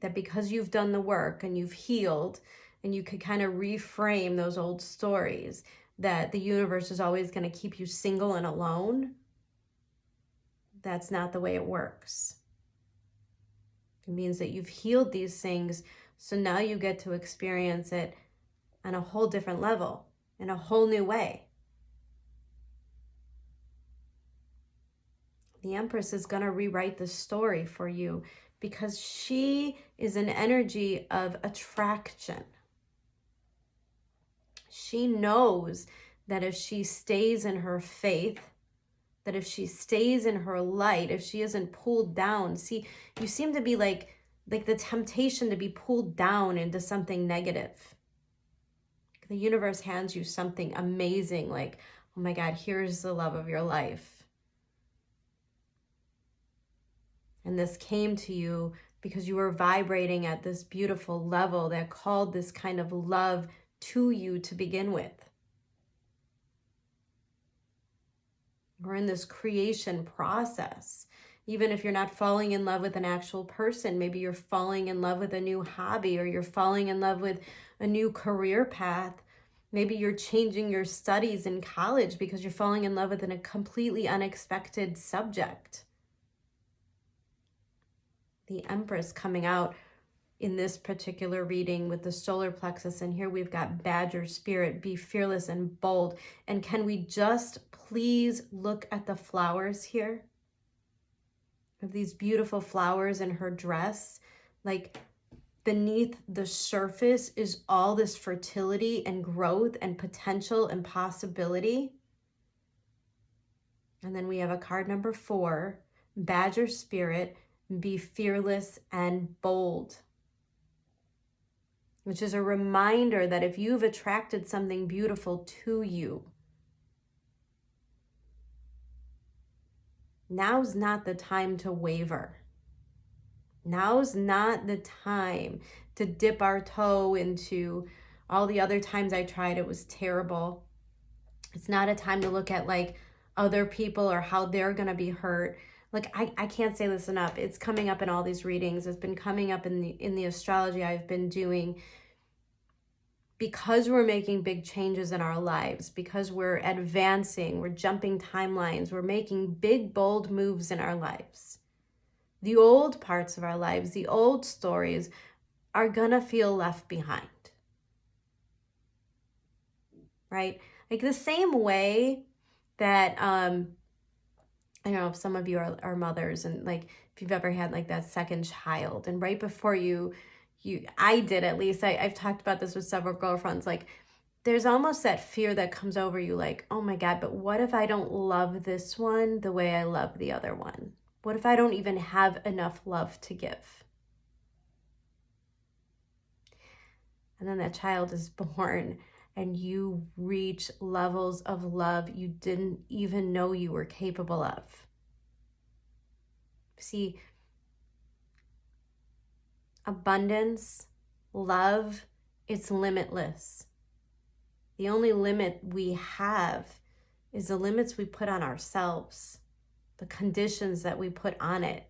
that because you've done the work and you've healed and you could kind of reframe those old stories, that the universe is always going to keep you single and alone, that's not the way it works. It means that you've healed these things, so now you get to experience it on a whole different level, in a whole new way. The Empress is going to rewrite the story for you because she is an energy of attraction. She knows that if she stays in her faith, that if she stays in her light, if she isn't pulled down, see, you seem to be like the temptation to be pulled down into something negative. The universe hands you something amazing, like, oh my God, here's the love of your life. And this came to you because you were vibrating at this beautiful level that called this kind of love to you to begin with. We're in this creation process. Even if you're not falling in love with an actual person, maybe you're falling in love with a new hobby, or you're falling in love with a new career path. Maybe you're changing your studies in college because you're falling in love with a completely unexpected subject. The Empress coming out in this particular reading with the solar plexus, and here we've got Badger Spirit, be fearless and bold. And can we just please look at the flowers here? Of these beautiful flowers in her dress, like beneath the surface is all this fertility and growth and potential and possibility. And then we have a card number 4, Badger Spirit, be fearless and bold, which is a reminder that if you've attracted something beautiful to you, now's not the time to waver. Now's not the time to dip our toe into all the other times I tried, it was terrible. It's not a time to look at like other people or how they're going to be hurt. Like I can't say this enough. It's coming up in all these readings. It's been coming up in the astrology I've been doing. Because we're making big changes in our lives, because we're advancing, we're jumping timelines, we're making big, bold moves in our lives. The old parts of our lives, the old stories are gonna feel left behind, right? Like the same way that, I don't know if some of you are mothers, and like if you've ever had like that second child, and right before I did, at least, I've talked about this with several girlfriends, like there's almost that fear that comes over you, like, oh my God, but what if I don't love this one the way I love the other one? What if I don't even have enough love to give? And then that child is born and you reach levels of love you didn't even know you were capable of. See, abundance, love, it's limitless. The only limit we have is the limits we put on ourselves, the conditions that we put on it.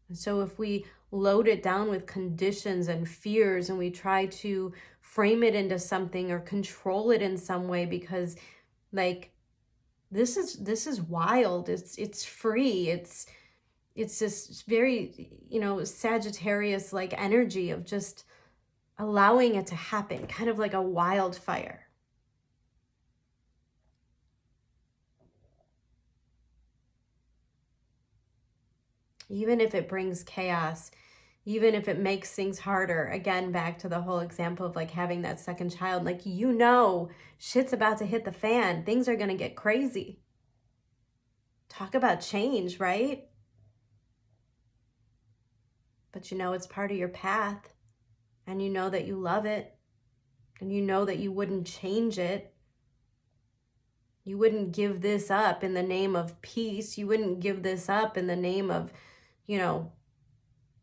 And so if we load it down with conditions and fears and we try to frame it into something or control it in some way, because like this is wild, it's free, it's this very, Sagittarius like energy of just allowing it to happen, kind of like a wildfire. Even if it brings chaos, even if it makes things harder, again, back to the whole example of like having that second child, like, shit's about to hit the fan. Things are going to get crazy. Talk about change, right? But it's part of your path, and you know that you love it, and you know that you wouldn't change it. You wouldn't give this up in the name of peace. You wouldn't give this up in the name of,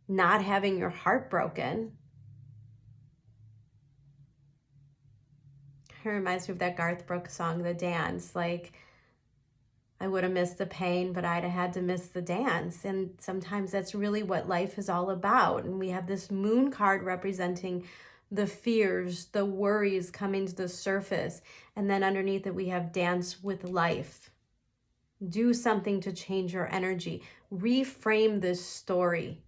not having your heart broken. It reminds me of that Garth Brooks song, The Dance. Like, I would have missed the pain, but I'd have had to miss the dance. And sometimes that's really what life is all about. And we have this moon card representing the fears, the worries coming to the surface. And then underneath it, we have dance with life. Do something to change your energy. Reframe this story.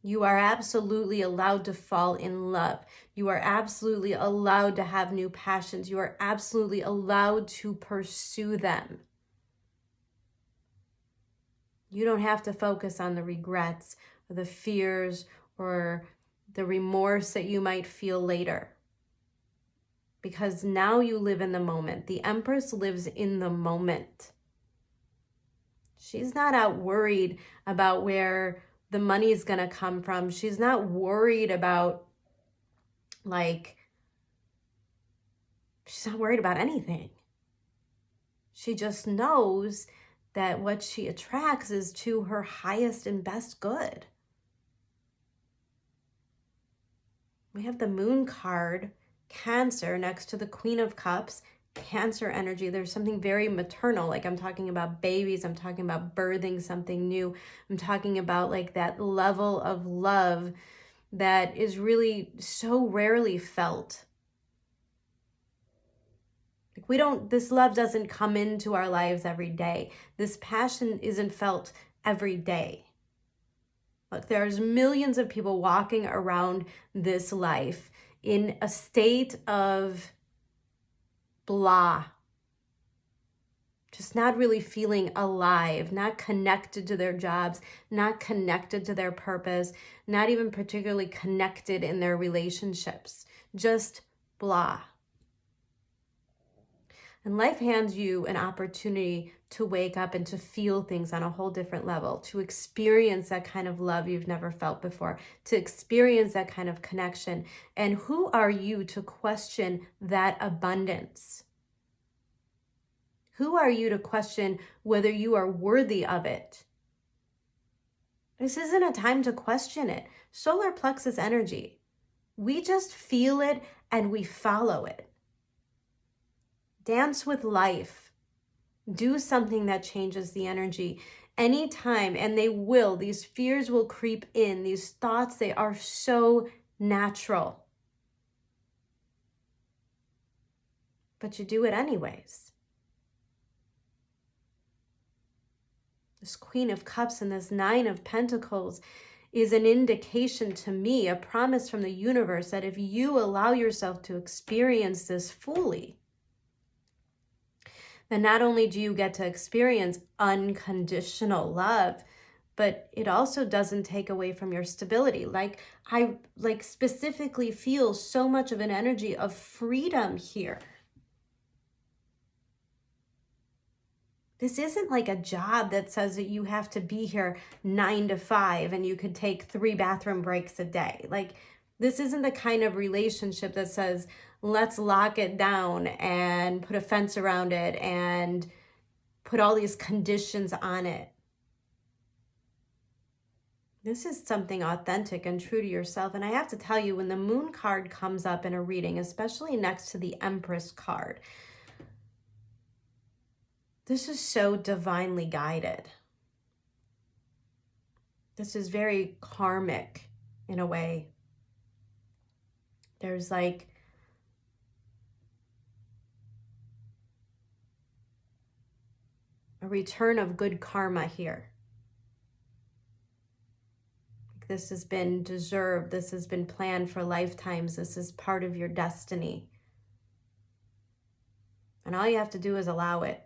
You are absolutely allowed to fall in love. You are absolutely allowed to have new passions. You are absolutely allowed to pursue them. You don't have to focus on the regrets or the fears or the remorse that you might feel later. Because now you live in the moment. The Empress lives in the moment. She's not out worried about where the money is going to come from. She's not worried about, she's not worried about anything. She just knows that what she attracts is to her highest and best good. We have the Moon card, Cancer, next to the Queen of Cups. Cancer energy, there's something very maternal, like I'm talking about babies, I'm talking about birthing something new, I'm talking about like that level of love that is really so rarely felt Like this love doesn't come into our lives every day. This passion isn't felt every day. Look, there's millions of people walking around this life in a state of blah, just not really feeling alive, not connected to their jobs, not connected to their purpose, not even particularly connected in their relationships, just blah. And life hands you an opportunity to wake up and to feel things on a whole different level, to experience that kind of love you've never felt before, to experience that kind of connection. And who are you to question that abundance? Who are you to question whether you are worthy of it? This isn't a time to question it. Solar plexus energy. We just feel it and we follow it. Dance with life. Do something that changes the energy. Anytime, and they will, these fears will creep in. These thoughts, they are so natural. But you do it anyways. This Queen of Cups and this Nine of Pentacles is an indication to me, a promise from the universe that if you allow yourself to experience this fully, then not only do you get to experience unconditional love, but it also doesn't take away from your stability. I specifically feel so much of an energy of freedom here. This isn't like a job that says that you have to be here 9 to 5 and you could take 3 bathroom breaks a day. Like, this isn't the kind of relationship that says, let's lock it down and put a fence around it and put all these conditions on it. This is something authentic and true to yourself. And I have to tell you, when the Moon card comes up in a reading, especially next to the Empress card, this is so divinely guided. This is very karmic in a way. There's like a return of good karma here. This has been deserved. This has been planned for lifetimes. This is part of your destiny. And all you have to do is allow it.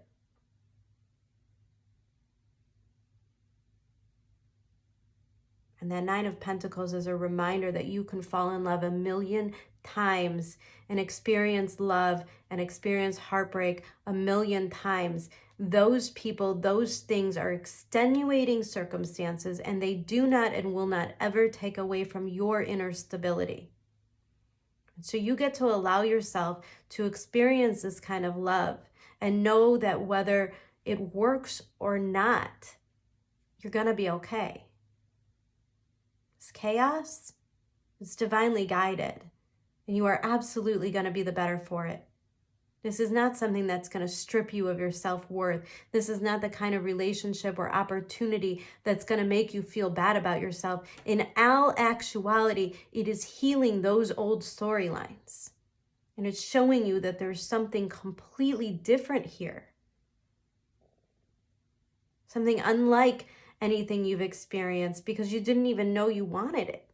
And that Nine of Pentacles is a reminder that you can fall in love 1,000,000 times and experience love and experience heartbreak 1,000,000 times. Those people, those things are extenuating circumstances, and they do not and will not ever take away from your inner stability. So you get to allow yourself to experience this kind of love and know that whether it works or not, you're going to be okay. It's chaos. It's divinely guided. And you are absolutely going to be the better for it. This is not something that's going to strip you of your self-worth. This is not the kind of relationship or opportunity that's going to make you feel bad about yourself. In all actuality, it is healing those old storylines. And it's showing you that there's something completely different here. Something unlike anything you've experienced because you didn't even know you wanted it.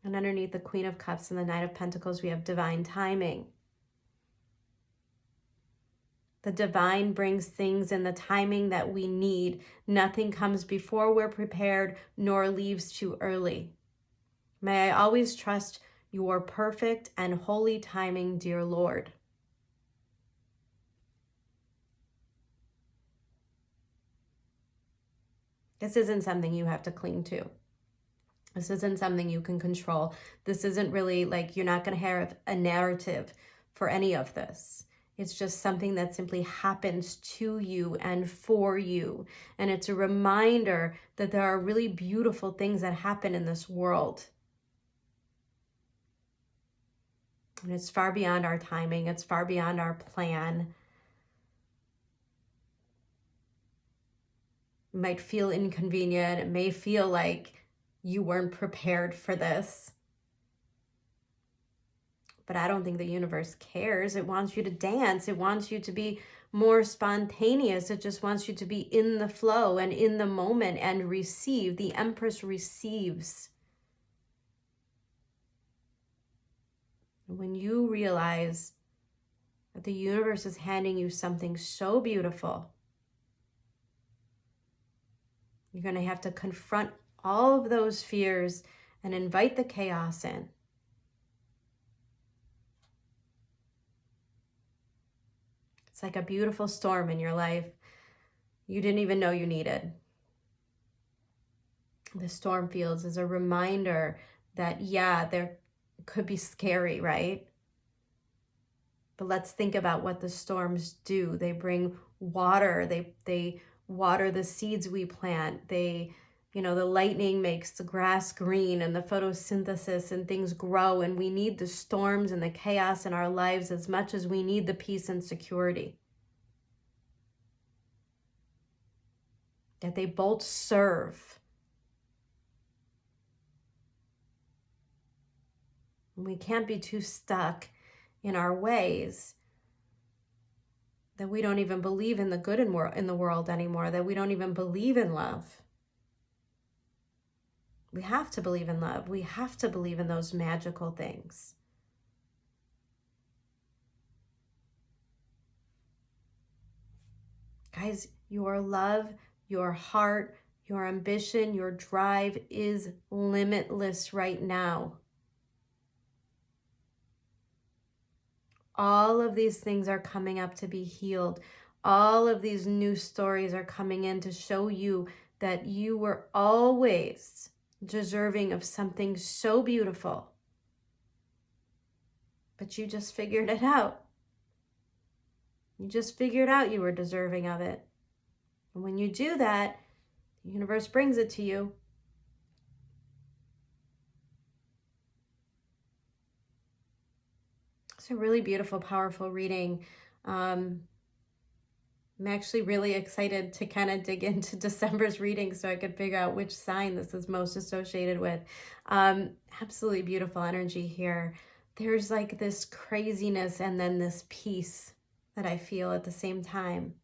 And underneath the Queen of Cups and the Knight of Pentacles, we have divine timing. The divine brings things in the timing that we need. Nothing comes before we're prepared, nor leaves too early. May I always trust your perfect and holy timing, dear Lord. This isn't something you have to cling to. This isn't something you can control. This isn't really like, you're not going to have a narrative for any of this. It's just something that simply happens to you and for you. And it's a reminder that there are really beautiful things that happen in this world. And it's far beyond our timing. It's far beyond our plan. It might feel inconvenient. It may feel like you weren't prepared for this. But I don't think the universe cares. It wants you to dance. It wants you to be more spontaneous. It just wants you to be in the flow and in the moment and receive. The Empress receives. When you realize that the universe is handing you something so beautiful, you're going to have to confront all of those fears and invite the chaos in. It's like a beautiful storm in your life you didn't even know you needed. The storm fields is a reminder that, yeah, there could be scary, right? But let's think about what the storms do. They bring water. They water the seeds we plant. The lightning makes the grass green and the photosynthesis and things grow. And we need the storms and the chaos in our lives as much as we need the peace and security. That they both serve. We can't be too stuck in our ways that we don't even believe in the good in the world anymore, that we don't even believe in love. We have to believe in love. We have to believe in those magical things. Guys, your love, your heart, your ambition, your drive is limitless right now. All of these things are coming up to be healed. All of these new stories are coming in to show you that you were always deserving of something so beautiful. But you just figured it out. You just figured out you were deserving of it. And when you do that, the universe brings it to you. It's a really beautiful, powerful reading. I'm actually really excited to kind of dig into December's reading so I could figure out which sign this is most associated with. Absolutely beautiful energy here. There's like this craziness and then this peace that I feel at the same time.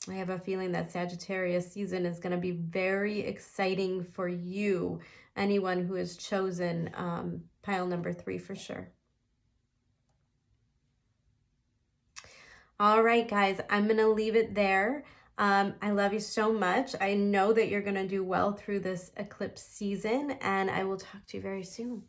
I have a feeling that Sagittarius season is going to be very exciting for you, anyone who has chosen pile number 3 for sure. All right, guys, I'm going to leave it there. I love you so much. I know that you're going to do well through this eclipse season, and I will talk to you very soon.